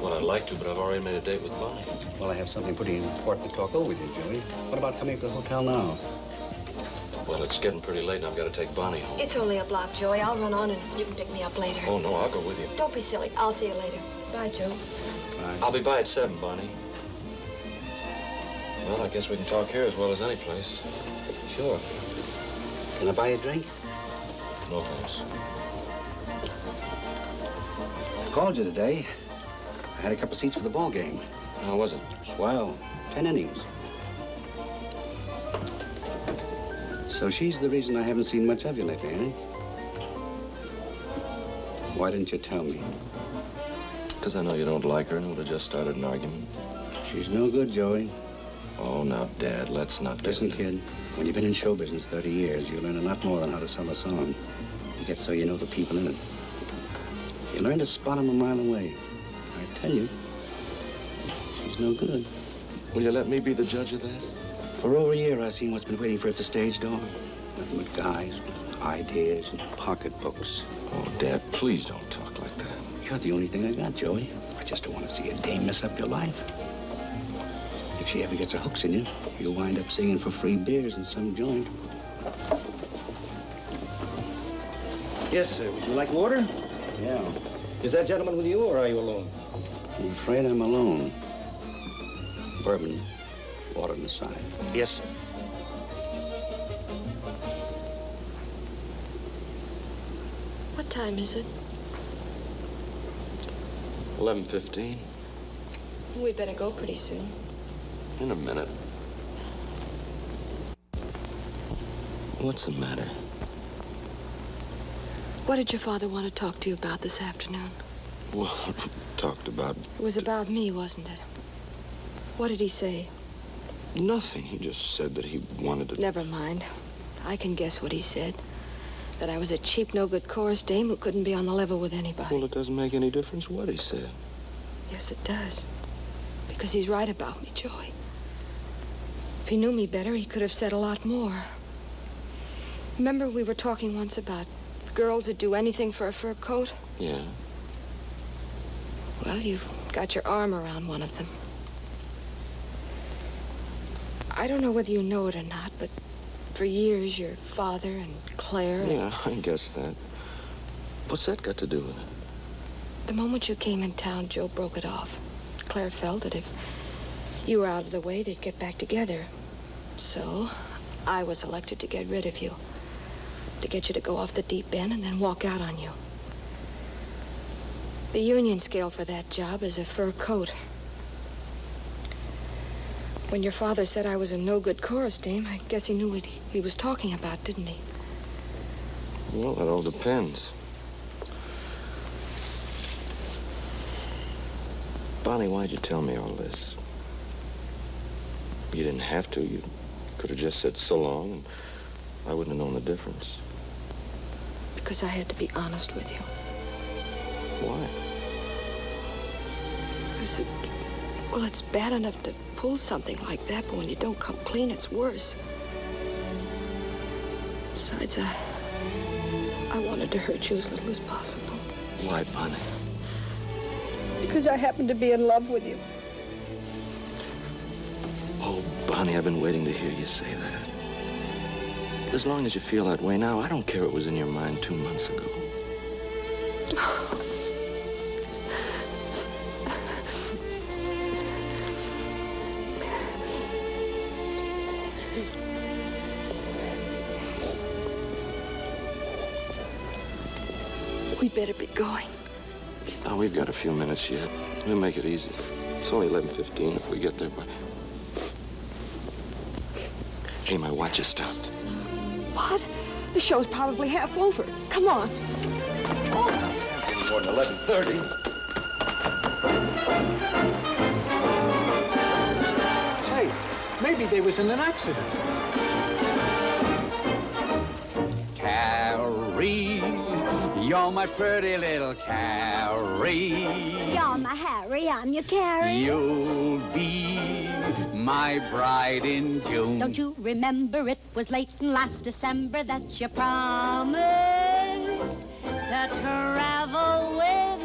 Well, I'd like to, but I've already made a date with Bonnie. Well, I have something pretty important to talk over with you, Joey. What about coming to the hotel now? Well, it's getting pretty late and I've got to take Bonnie home. It's only a block, Joey. I'll run on and you can pick me up later. Oh, no, I'll go with you. Don't be silly. I'll see you later. Bye, Joe. Bye. I'll be by at 7, Bonnie. Well, I guess we can talk here as well as any place. Sure. Can I buy you a drink? No, thanks. I called you today. I had a couple seats for the ball game. How was it? Swell. 10 innings. So she's the reason I haven't seen much of you lately, eh? Why didn't you tell me? Because I know you don't like her and would have just started an argument. She's no good, Joey. Oh, now, Dad, let's not Listen, kid, when you've been in show business 30 years, you learn a lot more than how to sell a song. You get so you know the people in it. You learn to spot them a mile away. I tell you, she's no good. Will you let me be the judge of that? For over a year, I've seen what's been waiting for at the stage door. Nothing but guys with ideas and pocketbooks. Oh, Dad, please don't talk like that. You're the only thing I got, Joey. I just don't want to see a dame mess up your life. If she ever gets her hooks in you, you'll wind up singing for free beers in some joint. Yes, sir. Would you like water? Yeah. Is that gentleman with you, or are you alone? I'm afraid I'm alone. Bourbon, water on the side. Yes, sir. What time is it? 11:15. We'd better go pretty soon. In a minute. What's the matter? What did your father want to talk to you about this afternoon? Well, talked about... It was about me, wasn't it? What did he say? Nothing. He just said that he wanted to... Never mind. I can guess what he said. That I was a cheap, no-good chorus dame who couldn't be on the level with anybody. Well, it doesn't make any difference what he said. Yes, it does. Because he's right about me, Joey. If he knew me better, he could have said a lot more. Remember we were talking once about girls that do anything for a fur coat? Yeah. Well, you've got your arm around one of them. I don't know whether you know it or not, but for years your father and Claire... Yeah, I guess that. What's that got to do with it? The moment you came in town, Joe broke it off. Claire felt that if you were out of the way, they'd get back together. So I was elected to get rid of you. To get you to go off the deep end and then walk out on you. The union scale for that job is a fur coat. When your father said I was a no-good chorus dame, I guess he knew what he was talking about, didn't he? Well, that all depends. Bonnie, why'd you tell me all this? You didn't have to. You could have just said so long, and I wouldn't have known the difference. Because I had to be honest with you. Why? Because well, it's bad enough to pull something like that, but when you don't come clean, it's worse. Besides, I wanted to hurt you as little as possible. Why, Bonnie? Because I happened to be in love with you. Oh, Bonnie, I've been waiting to hear you say that. As long as you feel that way now, I don't care what was in your mind 2 months ago. We better be going. Oh, we've got a few minutes yet. We'll make it easy. It's only 11:15 if we get there by... Hey, my watch is stopped. What? The show's probably half over. Come on. Getting more than 11:30. Say, maybe they was in an accident. Carrie, you're my pretty little Carrie. You're my Harry, I'm your Carrie. You'll be my bride in June. Don't you remember it was late in last December that you promised to travel with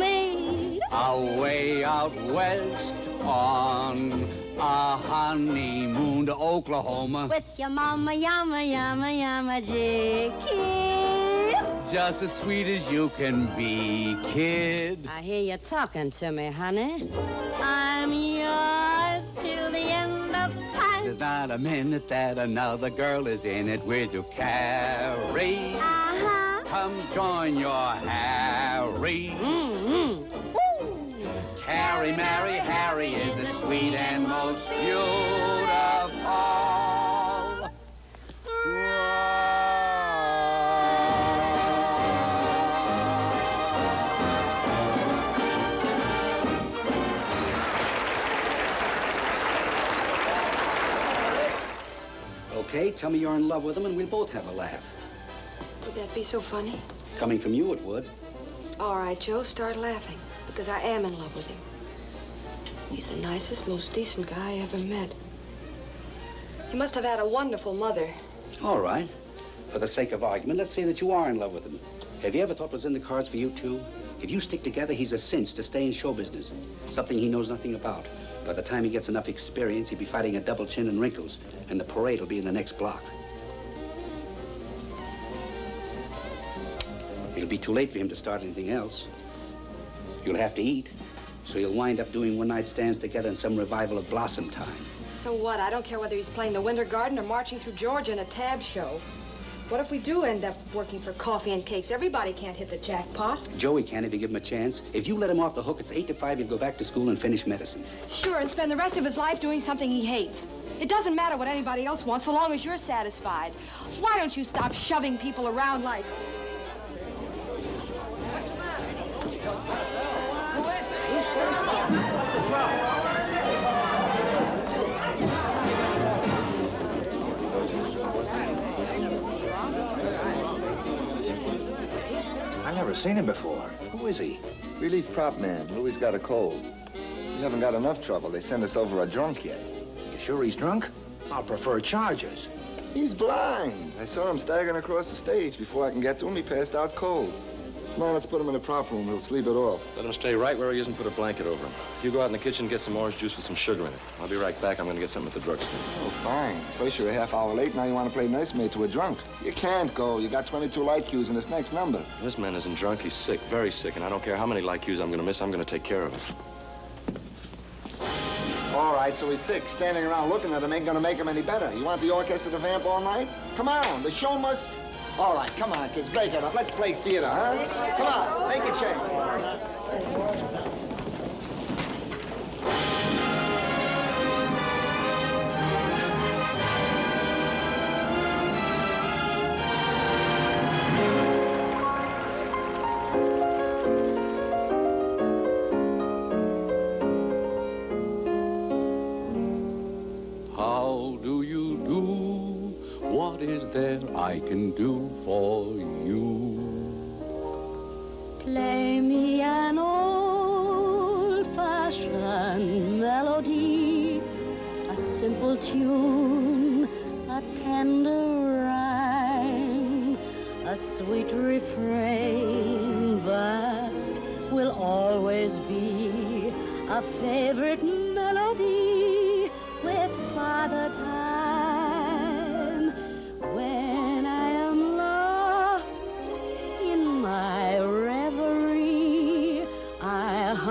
me? Away out west on a honeymoon to Oklahoma. With your mama, yama, yama, yama, Jicky. Just as sweet as you can be, kid. I hear you talking to me, honey. I'm yours till the end of time. There's not a minute that another girl is in it with you, Carrie. Uh-huh. Come join your Harry. Mm-hmm. Carrie, marry Harry is the sweet and most beautiful. Okay, tell me you're in love with him and we'll both have a laugh. Would that be so funny? Coming from you, it would. All right, Joe, start laughing, because I am in love with him. He's the nicest, most decent guy I ever met. He must have had a wonderful mother. All right. For the sake of argument, let's say that you are in love with him. Have you ever thought was in the cards for you two? If you stick together, he's a cinch to stay in show business. Something he knows nothing about. By the time he gets enough experience, he'll be fighting a double chin and wrinkles, and the parade will be in the next block. It'll be too late for him to start anything else. You'll have to eat, so you'll wind up doing one-night stands together in some revival of Blossom Time. So what? I don't care whether he's playing the Winter Garden or marching through Georgia in a tab show. What if we do end up working for coffee and cakes? Everybody can't hit the jackpot. Joey can if you give him a chance. If you let him off the hook, it's 8 to 5, he'll go back to school and finish medicine. Sure, and spend the rest of his life doing something he hates. It doesn't matter what anybody else wants, so long as you're satisfied. Why don't you stop shoving people around like... What's the matter? Who is it? What's the trouble? I've never seen him before. Who is he? Relief prop man. Louis got a cold. We haven't got enough trouble. They send us over a drunk yet. You sure he's drunk? I'll prefer charges. He's blind. I saw him staggering across the stage. Before I can get to him, he passed out cold. Come on, let's put him in the prop room. He'll sleep it off. Let him stay right where he is and put a blanket over him. You go out in the kitchen and get some orange juice with some sugar in it. I'll be right back. I'm going to get something at the drugstore. Oh, fine. First you're a half hour late, now you want to play nursemaid to a drunk. You can't go. You got 22 light cues in this next number. This man isn't drunk. He's sick, very sick, and I don't care how many light cues I'm going to miss. I'm going to take care of him. All right, so he's sick. Standing around looking at him ain't going to make him any better. You want the orchestra to vamp all night? Come on, the show must... All right, come on, kids, break it up. Let's play theater, huh? Come on, make a change. How do you do? What is there I can do for you? Play me an old-fashioned melody, a simple tune, a tender rhyme, a sweet refrain that will always be a favorite melody with Father Time. When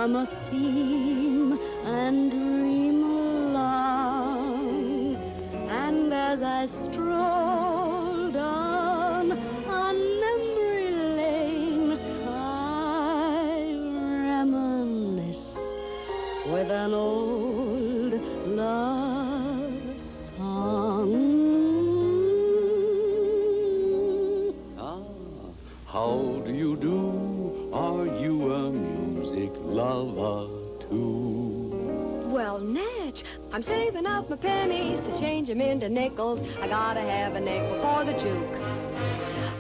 hum a theme and dream along. And as I stroll down a memory lane, I reminisce with an old love song. How do you do? Are you a music lover too? Well, Natch, I'm saving up my pennies to change them into nickels. I gotta have a nickel for the juke.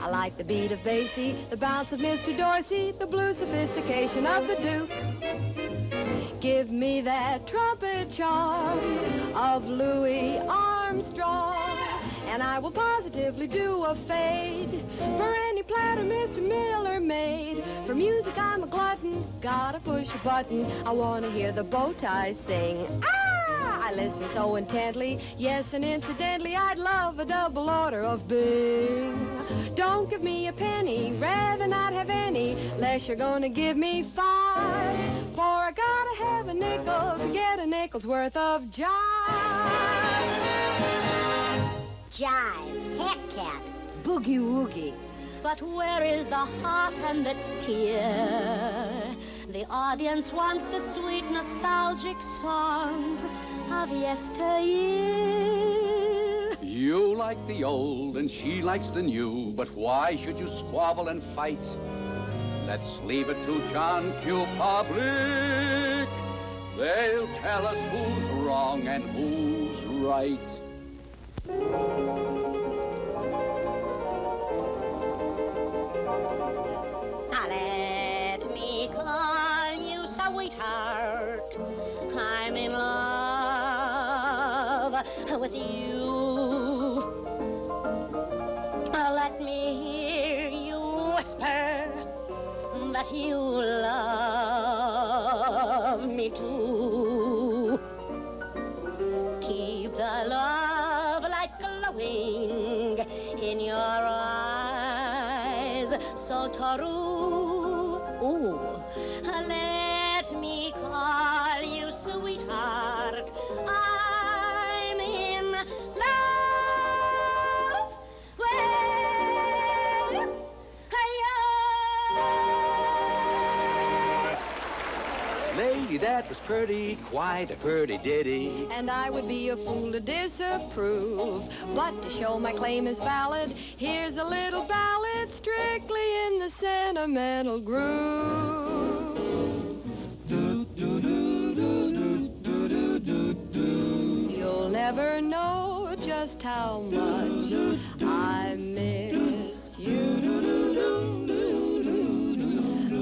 I like the beat of Basie, the bounce of Mr. Dorsey, the blue sophistication of the Duke. Give me that trumpet charm of Louis Armstrong, and I will positively do a fade for any platter Mr. Miller made. For music I'm a glutton, gotta push a button. I wanna hear the bow ties sing. Ah! I listen so intently, yes, and incidentally, I'd love a double order of Bing. Don't give me a penny, rather not have any, less you're gonna give me 5. For I gotta have a nickel to get a nickel's worth of jive. Jive, hat cat, boogie woogie. But where is the heart and the tear? The audience wants the sweet nostalgic songs of yesteryear. You like the old and she likes the new, but why should you squabble and fight? Let's leave it to John Q. Public. They'll tell us who's wrong and who's right. Let me call you sweetheart. I'm in love with you. Let me hear you whisper that you love me too. Keep the love light glowing in your eyes so true. Ooh, let me call you sweetheart. I'm in love with you. Lady, that was pretty, quite a pretty ditty. And I would be a fool to disapprove. But to show my claim is valid, here's a little ballad strictly in the sentimental groove. You'll never know just how much I miss you.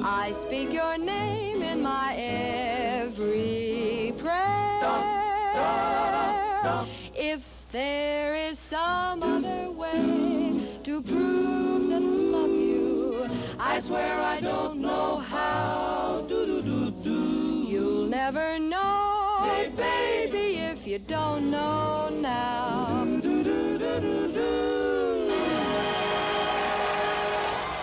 I speak your name in my every prayer. If there is some other way to prove that I love you, I swear I don't know how. You'll never know, hey, baby, if you don't know now.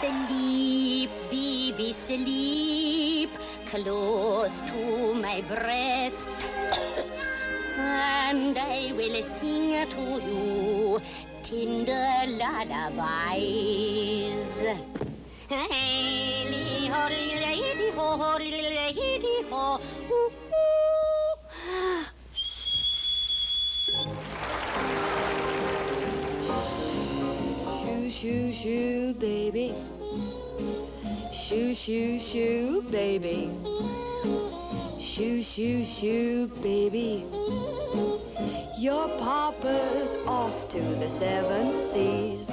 Sleep, baby, sleep close to my breast, and I will sing to you tender lullabies. Shoo, shoo, shoo, baby. Shoo, shoo, shoo, baby. Shoo, shoo, shoo, baby. Your papa's off to the 7 seas.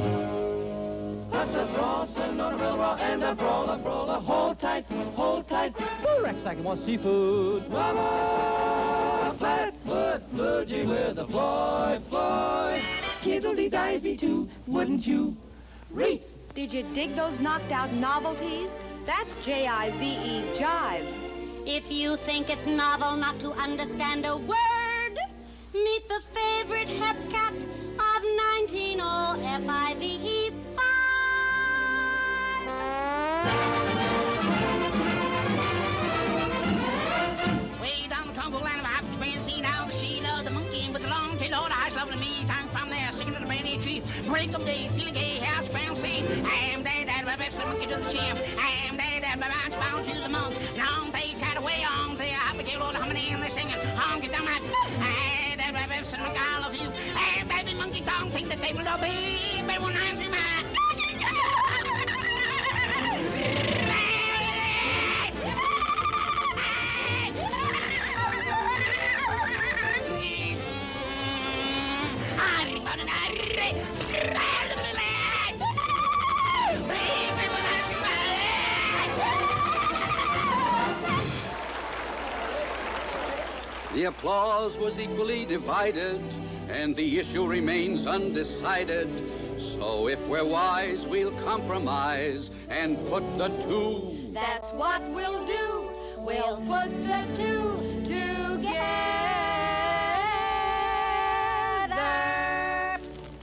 That's a crossing on a railroad and a brawler, hold tight, Rex, I can want seafood. Mama, flat-foot bougie with a Floyd. Kiddle-dee-divey too, wouldn't you? Reet. Did you dig those knocked-out novelties? That's J-I-V-E, jive. If you think it's novel not to understand a word, meet the favorite hepcat of 1905. lovely me, time from there, singing to the banyan tree. Break of day, feeling gay, house bound sea. I am day that rabbit, some monkey to the chimp. I am day that rabbit, bound to the monk. Long they chat away on there, happy deal old harmony, and they're singing. Honky tonk, I that rabbit, some monkey, I love you. I am baby monkey tongue, think that they will obey. But one hand in my. The applause was equally divided, and the issue remains undecided. So if we're wise, we'll compromise and put the two. That's what we'll do. We'll put the two together.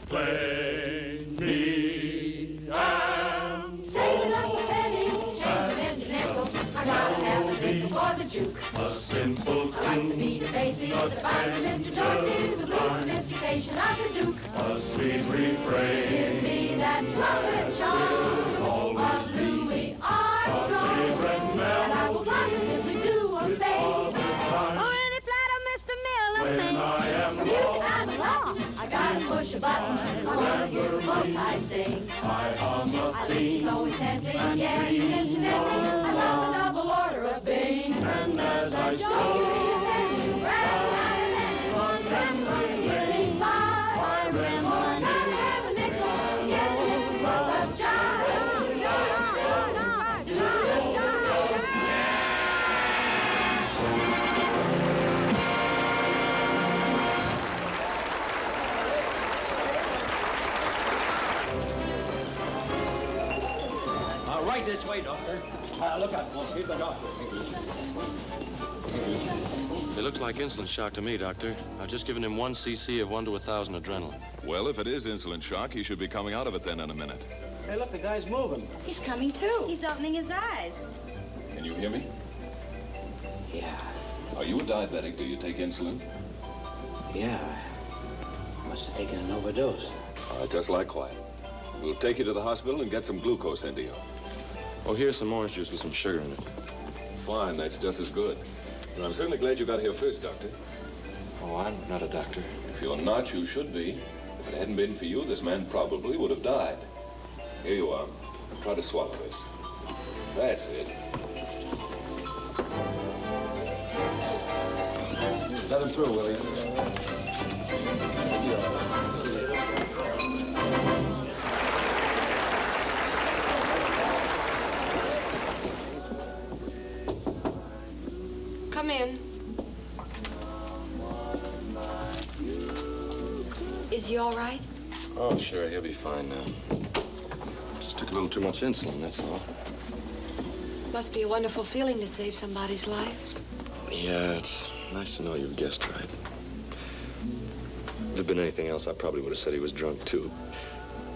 Play me and Say like a penny, change them into nickels. I gotta have a nickel for the juke. a simple I like to be the Basie, the fine Mr. Dorsey, the blue sophistication of the Duke. a sweet refrain. Give me that trumpet charm of Louis Armstrong, and I will positively do a thing. Or any flat of Mr. Miller When I am Music I'm lost. I gotta push a button. I wanna hear the bow tie sing. I hum a I listen theme, so intently, yes, and incidentally, I love a double order of Bing. and as I Show stroll me a penny, remember, give me five. Remember, I gotta have a nickel, get the nickel's worth of jive. Right this way, Doctor. Look out, folks. Here's the doctor. It looks like insulin shock to me, Doctor. I've just given him 1 cc of 1 to 1,000 adrenaline. Well, if it is insulin shock, he should be coming out of it then in a minute. Hey, look, the guy's moving. He's coming too. He's opening his eyes. Can you hear me? Yeah. Are you a diabetic? Do you take insulin? Yeah. Must have taken an overdose. Just like quiet. We'll take you to the hospital and get some glucose into you. Oh, here's some orange juice with some sugar in it. Fine, that's just as good. And I'm certainly glad you got here first, Doctor. Oh, I'm not a doctor. If you're not, you should be. If it hadn't been for you, this man probably would have died. Here you are. Try to swallow this. That's it. Let him through, Willie. Come in. Is he all right? Oh, sure, he'll be fine now. Just took a little too much insulin, that's all. Must be a wonderful feeling to save somebody's life. Yeah, it's nice to know you've guessed right. If there'd been anything else, I probably would have said he was drunk, too.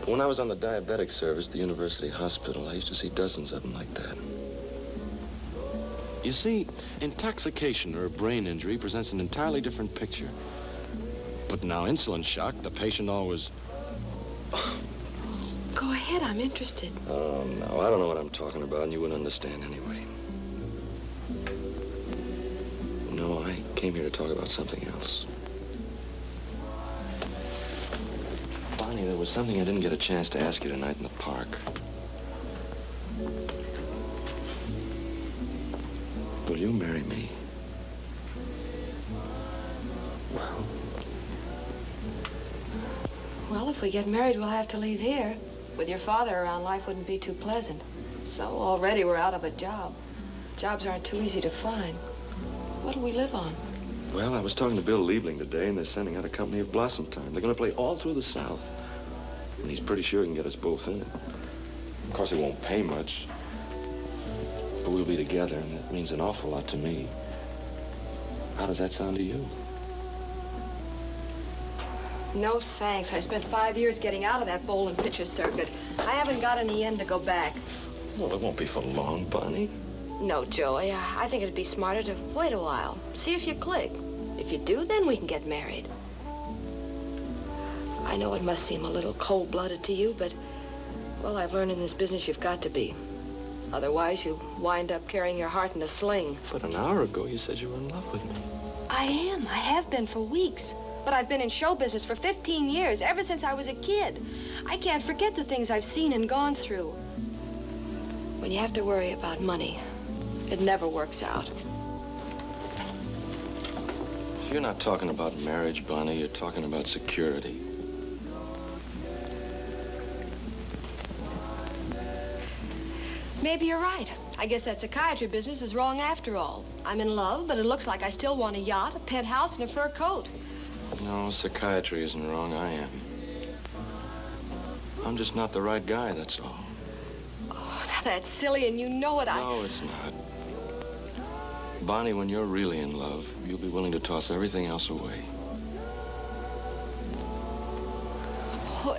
But when I was on the diabetic service at the university hospital, I used to see dozens of them like that. You see, intoxication or a brain injury presents an entirely different picture. But now insulin shock, the patient always... Go ahead, I'm interested. Oh, no, I don't know what I'm talking about, and you wouldn't understand anyway. No, I came here to talk about something else. Bonnie, there was something I didn't get a chance to ask you tonight in the park. Will you marry me? Well, if we get married, we'll have to leave here. With your father around, life wouldn't be too pleasant. So already we're out of a job. Jobs aren't too easy to find. What'll we live on? Well, I was talking to Bill Liebling today, and they're sending out a company of Blossom Time. They're going to play all through the South. And he's pretty sure he can get us both in it. Of course, he won't pay much. But we'll be together, and that means an awful lot to me. How does that sound to you? No thanks. I spent 5 years getting out of that bowl and pitcher circuit. I haven't got any yen to go back. Well, it won't be for long, Bonnie. No, Joey. I think it'd be smarter to wait a while. See if you click. If you do, then we can get married. I know it must seem a little cold-blooded to you, but, well, I've learned in this business you've got to be. Otherwise, you wind up carrying your heart in a sling. But an hour ago, you said you were in love with me. I am. I have been for weeks. But I've been in show business for 15 years, ever since I was a kid. I can't forget the things I've seen and gone through. When you have to worry about money, it never works out. You're not talking about marriage, Bonnie. You're talking about security. Maybe you're right. I guess that psychiatry business is wrong after all. I'm in love, but it looks like I still want a yacht, a penthouse, and a fur coat. No, psychiatry isn't wrong. I am. I'm just not the right guy, that's all. Oh, now that's silly, and you know it. No, it's not. Bonnie, when you're really in love, you'll be willing to toss everything else away. Oh,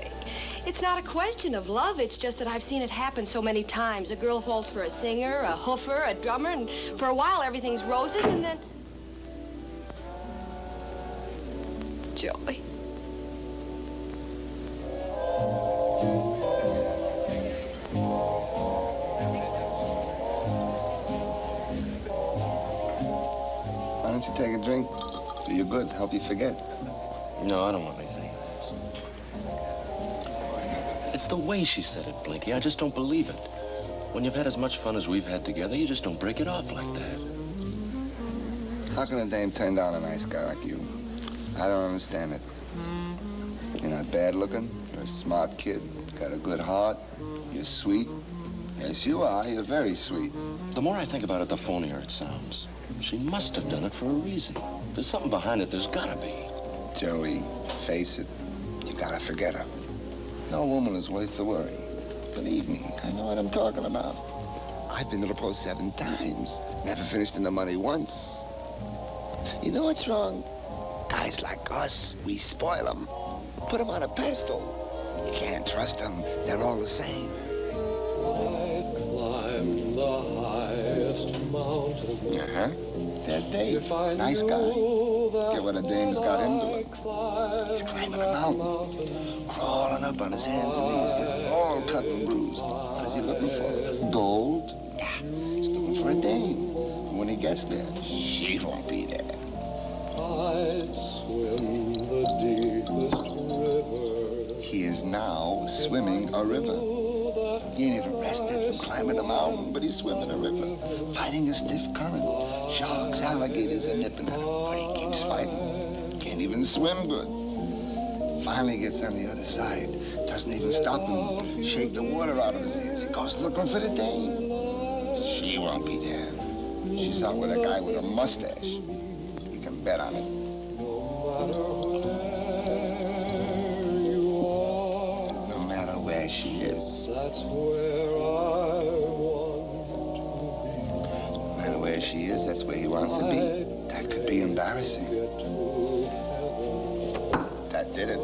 it's not a question of love. It's just that I've seen it happen so many times. A girl falls for a singer, a hoofer, a drummer, and for a while everything's roses, and then... Joey. Why don't you take a drink? Do you good, help you forget. No, I don't want anything. It's the way she said it, Blinky. I just don't believe it. When you've had as much fun as we've had together, you just don't break it off like that. How can a dame turn down a nice guy like you? I don't understand it. You're not bad looking. You're a smart kid. Got a good heart. You're sweet. Yes, you are. You're very sweet. The more I think about it, the phonier it sounds. She must have done it for a reason. There's something behind it. There's gotta be. Joey, face it. You gotta forget her. No woman is worth the worry. Believe me, I know what I'm talking about. I've been to the Pro 7 times. Never finished in the money once. You know what's wrong? Guys like us, we spoil them. Put them on a pedestal. You can't trust them. They're all the same. I climb the highest mountain. Uh-huh. There's Dave. Nice guy. Get what a dame's got him doing. He's climbing a mountain. Crawling up on his hands and knees, getting all cut and bruised. What is he looking for? Gold? Yeah. He's looking for a dame. When he gets there, she won't be there. I'd swim the deepest river. He is now swimming a river. He ain't even rested from climbing a mountain, but he's swimming a river, fighting a stiff current. Sharks, alligators are nipping at him, but he keeps fighting. Can't even swim good. Finally gets on the other side. Doesn't even stop and shake the water out of his ears. He goes looking for the dame. She won't be there. She's out with a guy with a mustache. You can bet on it. No matter where she is. That's where I want to be. No matter where she is, that's where he wants to be. That could be embarrassing. That did it.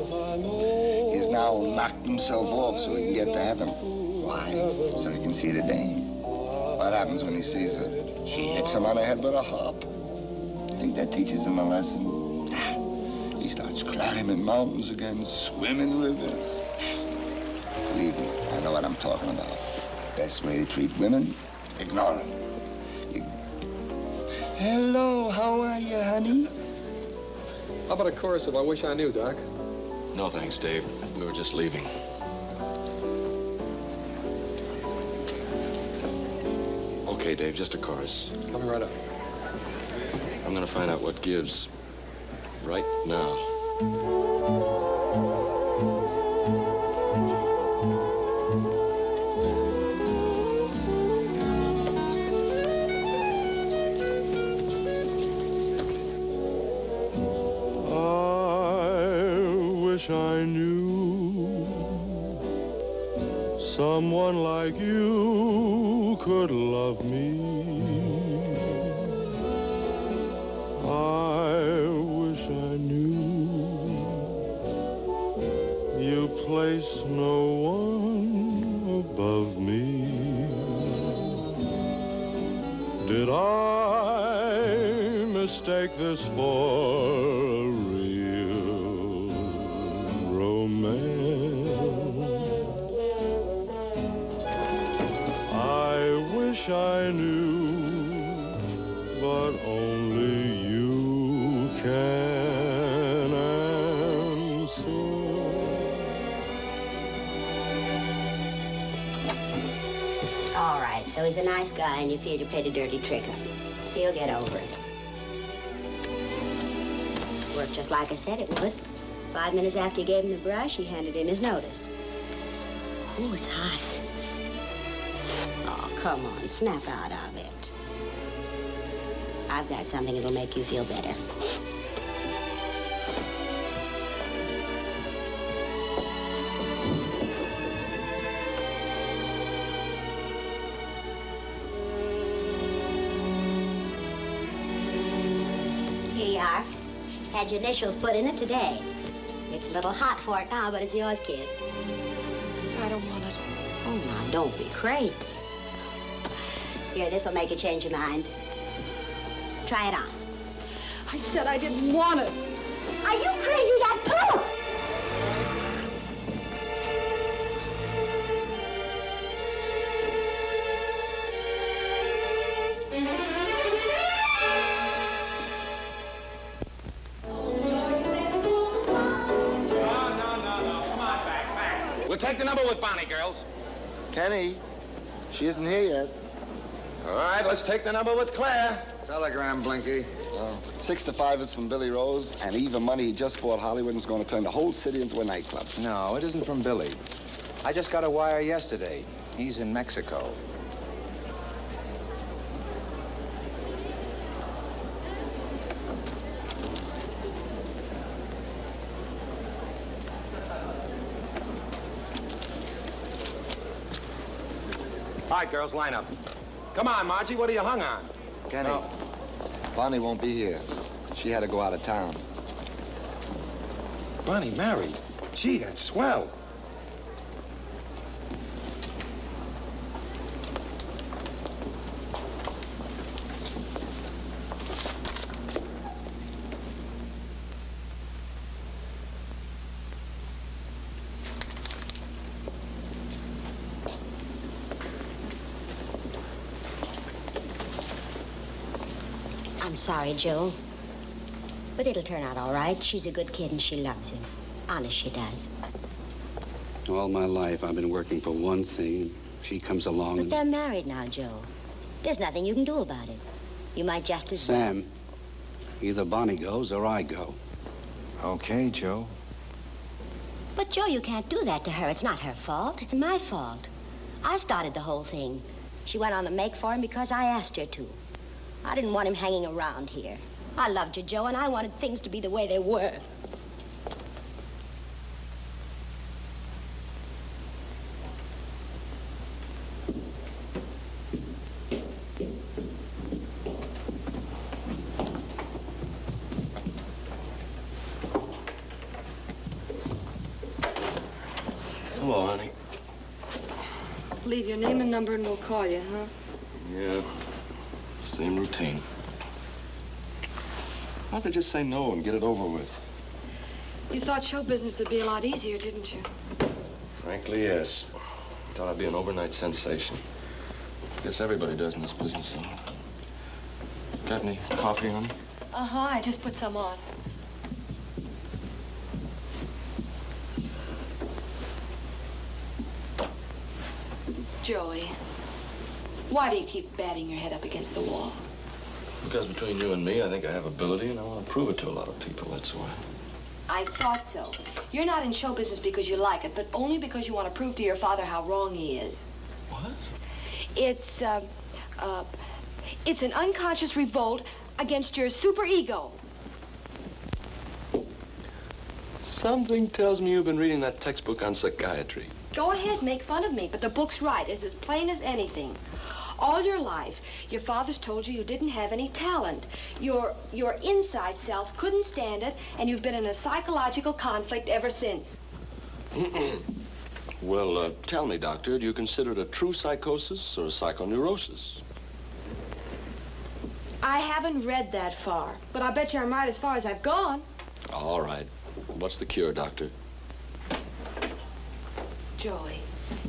He's now knocked himself off so he can get to heaven. Why? So he can see the dame. What happens when he sees her? She hits him on the head with a harp. Think that teaches him a lesson? He starts climbing mountains again, swimming rivers. Believe me, I know what I'm talking about. Best way to treat women? Ignore them. Hello, how are you, honey? How about a chorus of I Wish I Knew, Doc? No, thanks, Dave. We were just leaving. Okay, Dave, just a chorus. Coming right up. I'm gonna find out what gives right now. I knew someone like you could love me. I wish I knew you place no one above me. Did I mistake this for a real romance? man. I wish I knew, but only you can answer. All right, so he's a nice guy and you feared to play the dirty trick on him. He'll get over it. Worked just like I said it would. 5 minutes after you gave him the brush, he handed in his notice. Oh, it's hot. Oh, come on, snap out of it. I've got something that'll make you feel better. Here you are. Had your initials put in it today. It's a little hot for it now, but it's yours, kid. I don't want it. Oh, now, don't be crazy. Here, this'll make you change your mind. Try it on. I said I didn't want it. Are you crazy? That poop! We'll take the number with Bonnie, girls. Kenny, she isn't here yet. All right, let's take the number with Claire. Telegram, Blinky. 6 to 5 is from Billy Rose, and even money he just bought Hollywood is going to turn the whole city into a nightclub. No, it isn't from Billy. I just got a wire yesterday. He's in Mexico. All right, girls, line up. Come on, Margie, what are you hung on? Kenny, Bonnie won't be here. She had to go out of town. Bonnie married? Gee, that's swell. I'm sorry, Joe. But it'll turn out all right. She's a good kid and she loves him. Honest, she does. All my life, I've been working for one thing. She comes along But they're married now, Joe. There's nothing you can do about it. You might just as well. Sam, either Bonnie goes or I go. Okay, Joe. But, Joe, you can't do that to her. It's not her fault. It's my fault. I started the whole thing. She went on the make for him because I asked her to. I didn't want him hanging around here. I loved you, Joe, and I wanted things to be the way they were. Hello, honey. Leave your name and number and we'll call you, huh? Yeah. Same routine. Why don't they just say no and get it over with? You thought show business would be a lot easier, didn't you? Frankly, yes. Thought I'd be an overnight sensation. Guess everybody does in this business, huh? Got any coffee, honey? Uh-huh, I just put some on. Joey, why do you keep batting your head up against the wall? Because between you and me, I think I have ability, and I want to prove it to a lot of people, that's why. I thought so. You're not in show business because you like it, but only because you want to prove to your father how wrong he is. What? It's an unconscious revolt against your superego. Something tells me you've been reading that textbook on psychiatry. Go ahead, make fun of me, but the book's right. It's as plain as anything. All your life, your father's told you didn't have any talent. Your inside self couldn't stand it, and you've been in a psychological conflict ever since. Well, tell me, doctor, do you consider it a true psychosis or a psychoneurosis? I haven't read that far, but I bet you I'm right as far as I've gone. All right. What's the cure, doctor? Joey,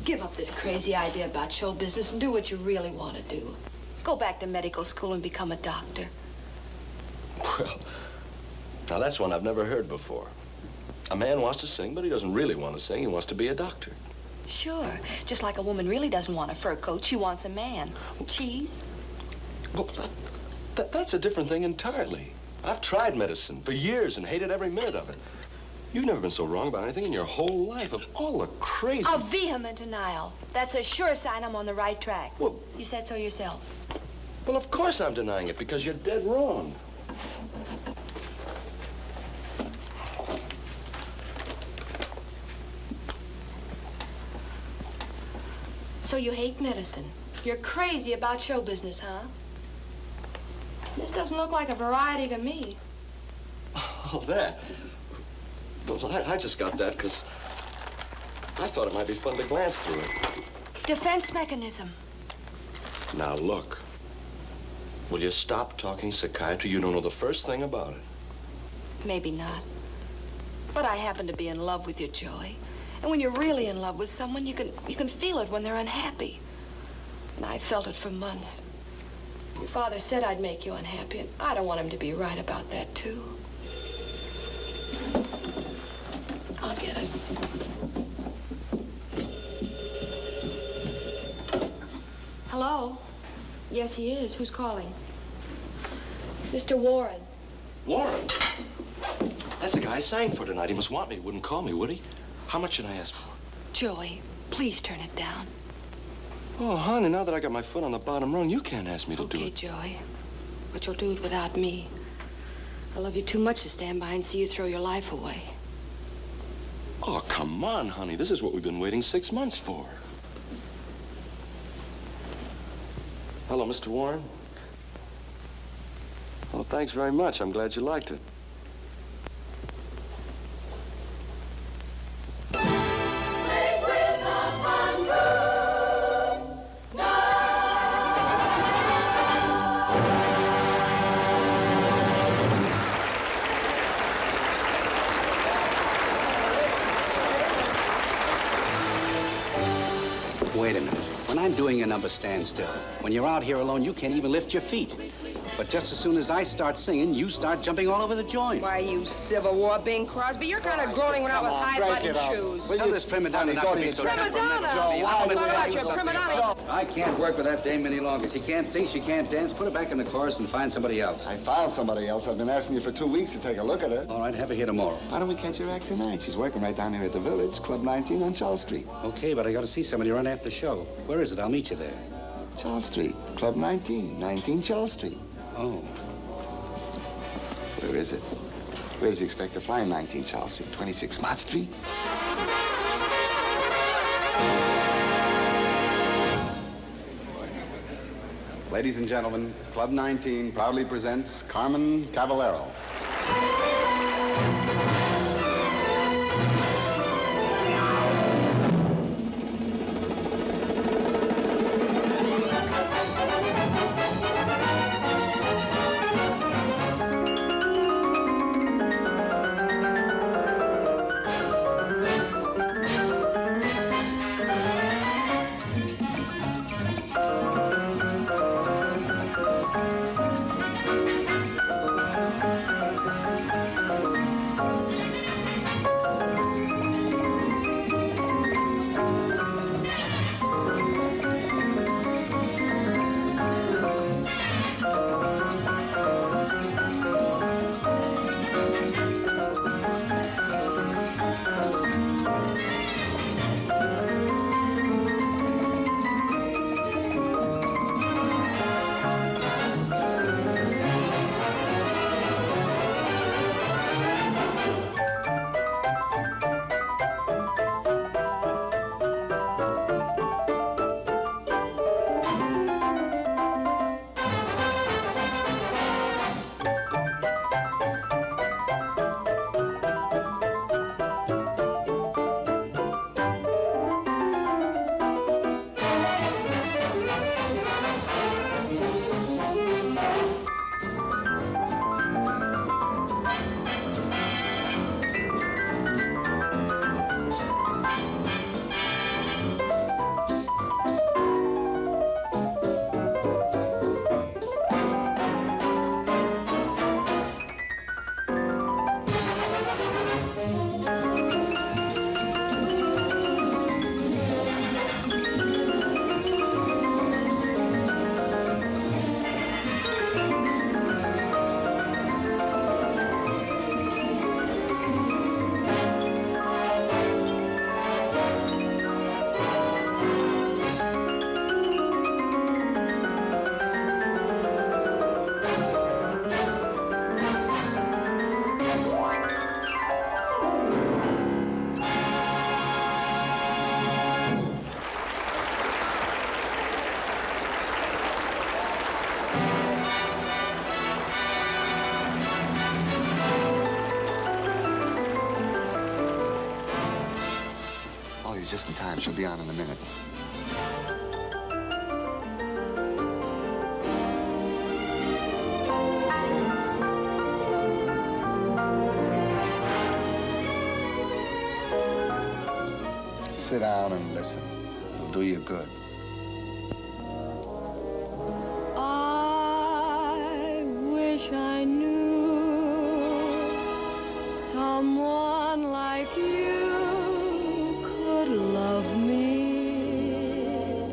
give up this crazy idea about show business and do what you really want to do. Go back to medical school and become a doctor. Well, now that's one I've never heard before. A man wants to sing, but he doesn't really want to sing. He wants to be a doctor. Sure. Just like a woman really doesn't want a fur coat. She wants a man. Cheese? Well, that's a different thing entirely. I've tried medicine for years and hated every minute of it. You've never been so wrong about anything in your whole life. Of all the crazy... A vehement denial. That's a sure sign I'm on the right track. Well... You said so yourself. Well, of course I'm denying it, because you're dead wrong. So you hate medicine. You're crazy about show business, huh? This doesn't look like a variety to me. Oh, that? Well, I just got that because I thought it might be fun to glance through it. Defense mechanism. Now, look. Will you stop talking psychiatry? You don't know the first thing about it. Maybe not. But I happen to be in love with you, Joey. And when you're really in love with someone, you can feel it when they're unhappy. And I felt it for months. Your father said I'd make you unhappy, and I don't want him to be right about that, too. I'll get it. Hello? Yes, he is. Who's calling? Mr. Warren. Warren? That's the guy I sang for tonight. He must want me. He wouldn't call me, would he? How much should I ask for? Joey, please turn it down. Oh, honey, now that I got my foot on the bottom rung, you can't ask me to do it. Okay, Joey. But you'll do it without me. I love you too much to stand by and see you throw your life away. Oh, come on, honey. This is what we've been waiting 6 months for. Hello, Mr. Warren. Oh, thanks very much. I'm glad you liked it. Wait a minute. When I'm doing a number, stand still. When you're out here alone, you can't even lift your feet. But just as soon as I start singing, you start jumping all over the joint. Why, you Civil War Bing Crosby, you're kind of groaning when I was high-button shoes. Tell this prima donna not to be so Prima donna? What about your prima donna? I can't work with that dame any longer. She can't sing, she can't dance. Put her back in the chorus and find somebody else. I found somebody else. I've been asking you for 2 weeks to take a look at her. All right, have her here tomorrow. Why don't we catch her act tonight? She's working right down here at the Village, Club 19 on Charles Street. Okay, but I got to see somebody right after the show. Where is it? I'll meet you there. Charles Street, Club 19, 19 Charles Street. Oh. Where is it? Where does he expect to fly in 19 Charles Street? 26 Mott Street? Ladies and gentlemen, Club 19 proudly presents Carmen Cavallero. You're just in time. She'll be on in a minute. Sit down and listen. It'll do you good. I wish I knew someone like you could love me.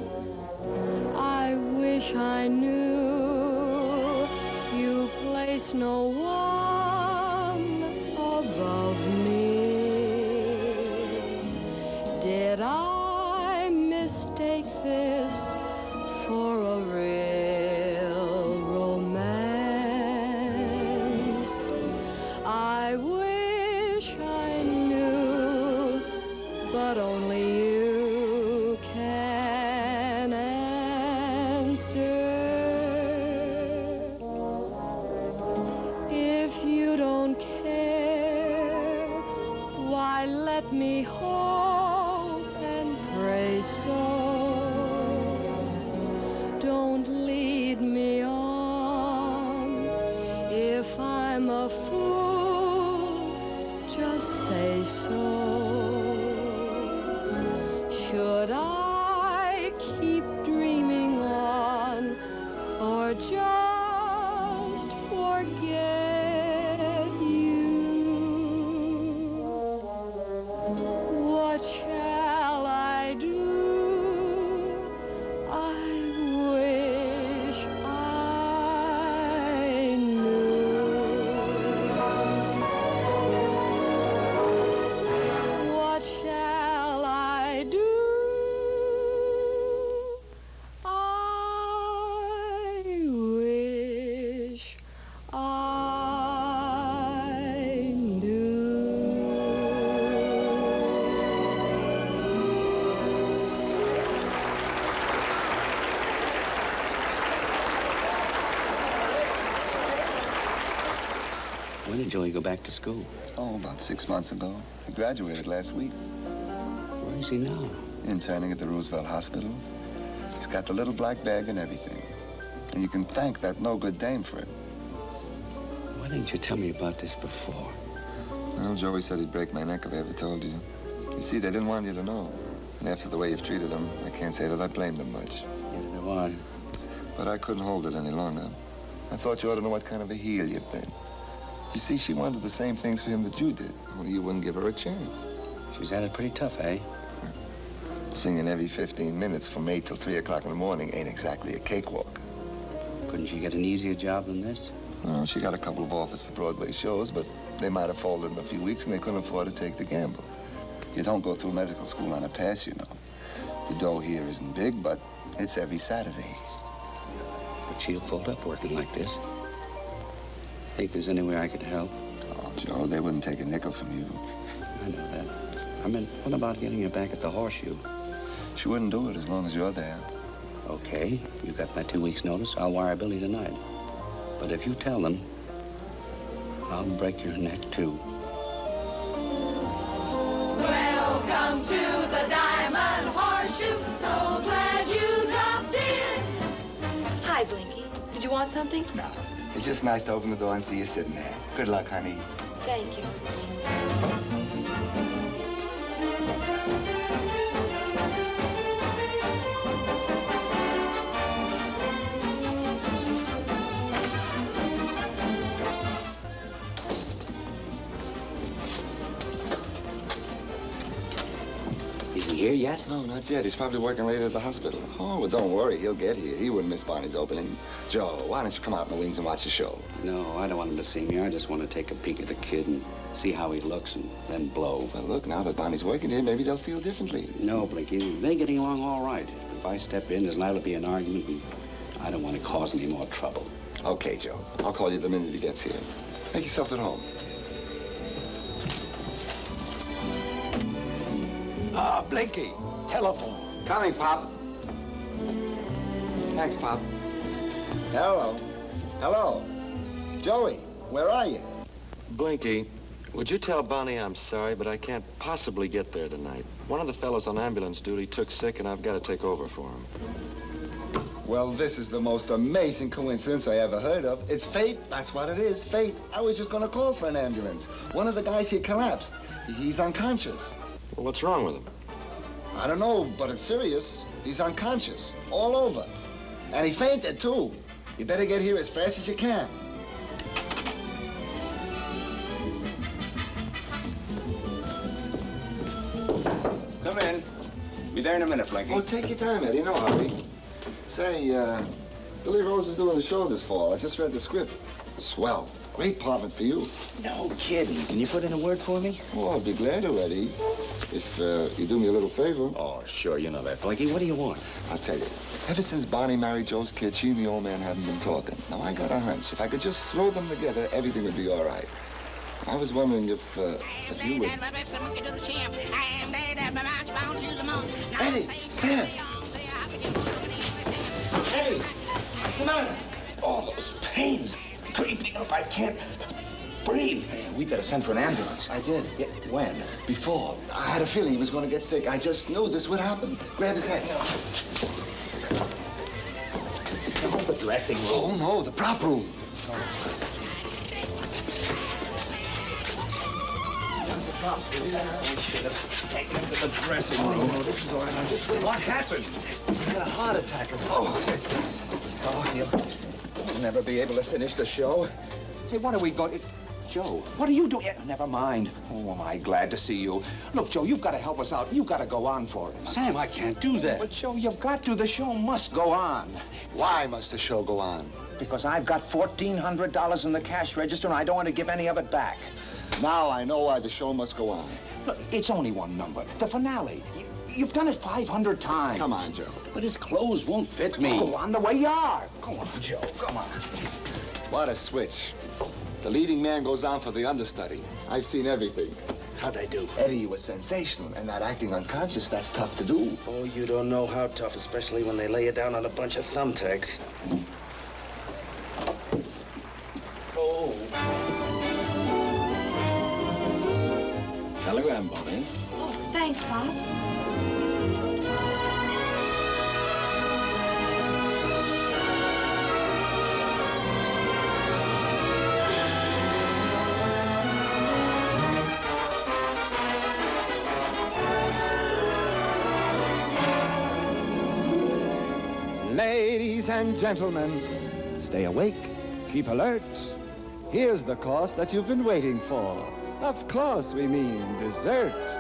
I wish I knew you place no one above me. Did I mistake this for a real romance? I wish I knew, but only you can answer. If you don't care, why let me hope and pray so. Don't lead me on. If I'm a fool, just say so. Should I keep dreaming on, or just forget you? What shall I do? I wish I knew. What shall I do? I wish I knew. When did Joey go back to school? Oh, about 6 months ago. He graduated last week. Where is he now? Interning at the Roosevelt Hospital. He's got the little black bag and everything. And you can thank that no-good dame for it. Why didn't you tell me about this before? Well, Joey said he'd break my neck if I ever told you. You see, they didn't want you to know. And after the way you've treated them, I can't say that I blamed them much. Neither do I. But I couldn't hold it any longer. I thought you ought to know what kind of a heel you've been. You see, she wanted the same things for him that you did. Only you wouldn't give her a chance. She's had it pretty tough, eh? Singing every 15 minutes from 8 till 3 o'clock in the morning ain't exactly a cakewalk. Couldn't she get an easier job than this? Well, she got a couple of offers for Broadway shows, but they might have folded in a few weeks and they couldn't afford to take the gamble. You don't go through medical school on a pass, you know. The dough here isn't big, but it's every Saturday. But she'll fold up working like this. Think there's any way I could help? Oh, Joe, they wouldn't take a nickel from you. I know that. I mean, what about getting her back at the Horseshoe? She wouldn't do it as long as you're there. Okay, you got my 2 weeks' notice. I'll wire Billy tonight. But if you tell them, I'll break your neck, too. Welcome to the Diamond Horseshoe. So glad you dropped in. Hi, Blinky. Did you want something? No. It's just nice to open the door and see you sitting there. Good luck, honey. Thank you. Is he here yet? No, not yet. He's probably working late at the hospital. Oh, well, don't worry. He'll get here. He wouldn't miss Barney's opening. Joe, why don't you come out in the wings and watch the show? No, I don't want him to see me. I just want to take a peek at the kid and see how he looks and then blow. Well, look, now that Barney's working here, maybe they'll feel differently. No, Blinky. They're getting along all right. If I step in, there's liable to be an argument, and I don't want to cause any more trouble. Okay, Joe. I'll call you the minute he gets here. Make yourself at home. Ah, Blinky. Telephone. Coming, Pop. Thanks, Pop. Hello. Hello. Joey, where are you? Blinky, Would you tell Bonnie I'm sorry, but I can't possibly get there tonight. One of the fellows on ambulance duty took sick, and I've got to take over for him. Well, this is the most amazing coincidence I ever heard of. It's fate. That's what it is, fate. I was just going to call for an ambulance. One of the guys here collapsed. He's unconscious. Well, what's wrong with him? I don't know, but it's serious. He's unconscious, all over. And he fainted, too. You better get here as fast as you can. Come in. Be there in a minute, Blanky. Oh, take your time, Eddie. No hurry. Say, Billy Rose is doing the show this fall. I just read the script. Swell. Great partment for you. No kidding. Can you put in a word for me? Oh, I'll be glad to, Eddie. If you do me a little favor. Oh, sure. You know that, Blanky. What do you want? I'll tell you. Ever since Bonnie married Joe's kid, she and the old man haven't been talking. Now, I got a hunch. If I could just throw them together, everything would be all right. I was wondering if you would... Eddie! Sam! Hey! What's the matter? Oh, those pains. Creeping up. I can't breathe. Hey, we better send for an ambulance. I did. Yeah, when? Before. I had a feeling he was going to get sick. I just knew this would happen. Grab his head. No, the dressing room. Oh, no, the prop room. I should have taken him to the dressing room. No, this is all right. What happened? He had a heart attack or something. He'll never be able to finish the show. Hey, what are we going to... Joe, what are you doing? Yeah, never mind. Oh, am I glad to see you. Look, Joe, you've got to help us out. You've got to go on for it. Sam, I can't do that. But, Joe, you've got to. The show must go on. Why must the show go on? Because I've got $1,400 in the cash register, and I don't want to give any of it back. Now I know why the show must go on. Look, it's only one number. The finale. You've done it 500 times. Come on, Joe. But his clothes won't fit me. Go on the way you are. Go on, Joe. Come on. What a switch. The leading man goes on for the understudy. I've seen everything. How'd I do? Eddie, you were sensational. And that acting unconscious, that's tough to do. Oh, you don't know how tough, especially when they lay you down on a bunch of thumbtacks. Oh. Telegram, Bonnie. Oh, thanks, Pop. Ladies and gentlemen, stay awake, keep alert. Here's the course that you've been waiting for. Of course, we mean dessert.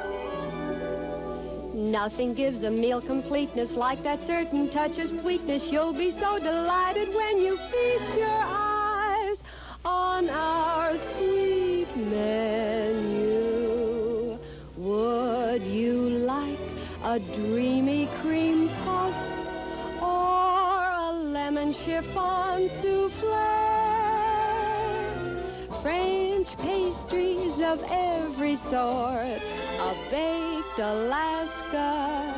Nothing gives a meal completeness like that certain touch of sweetness. You'll be so delighted when you feast your eyes on our sweet menu. Would you like a dreamy cream puff or a lemon chiffon souffle? French pastries of every sort, a baked Alaska,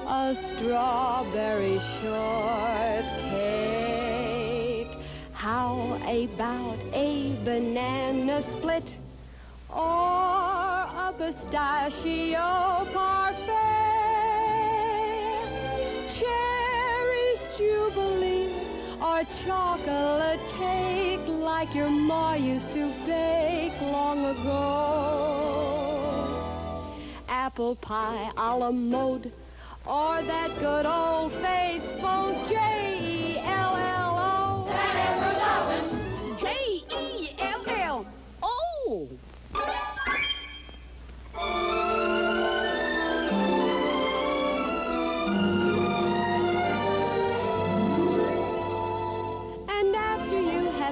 a strawberry shortcake. How about a banana split or a pistachio parfait? Cherries Jubilee or chocolate cake like your ma used to bake long ago. Apple pie a la mode or that good old faithful J-E-L-L-O. J-E-L-L-O.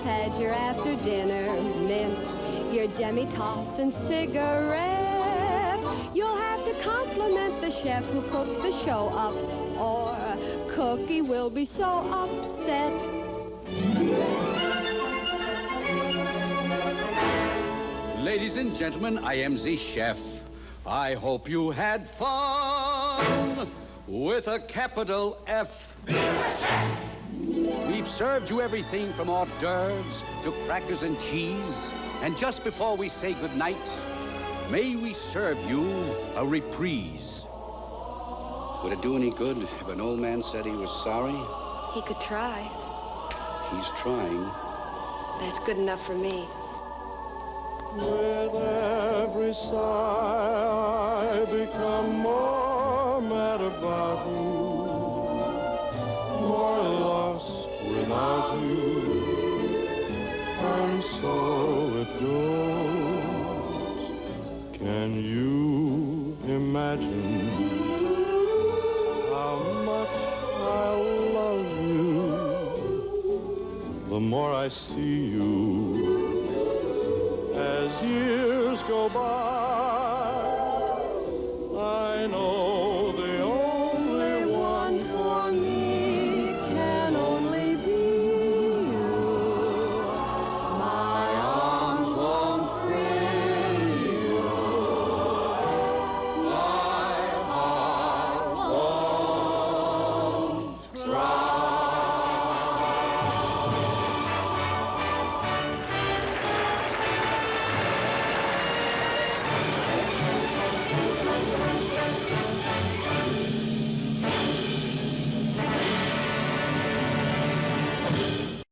Had your after dinner mint, your demi-tasse and cigarette. You'll have to compliment the chef who cooked the show up, or Cookie will be so upset. Ladies and gentlemen, I am the chef. I hope you had fun with a capital F. We've served you everything from hors d'oeuvres to crackers and cheese. And just before we say goodnight, may we serve you a reprise. Would it do any good if an old man said he was sorry? He could try. He's trying. That's good enough for me. With every sigh, I become more mad about you, more lost without you, and so it goes. Can you imagine how much I love you? The more I see you, as years go by,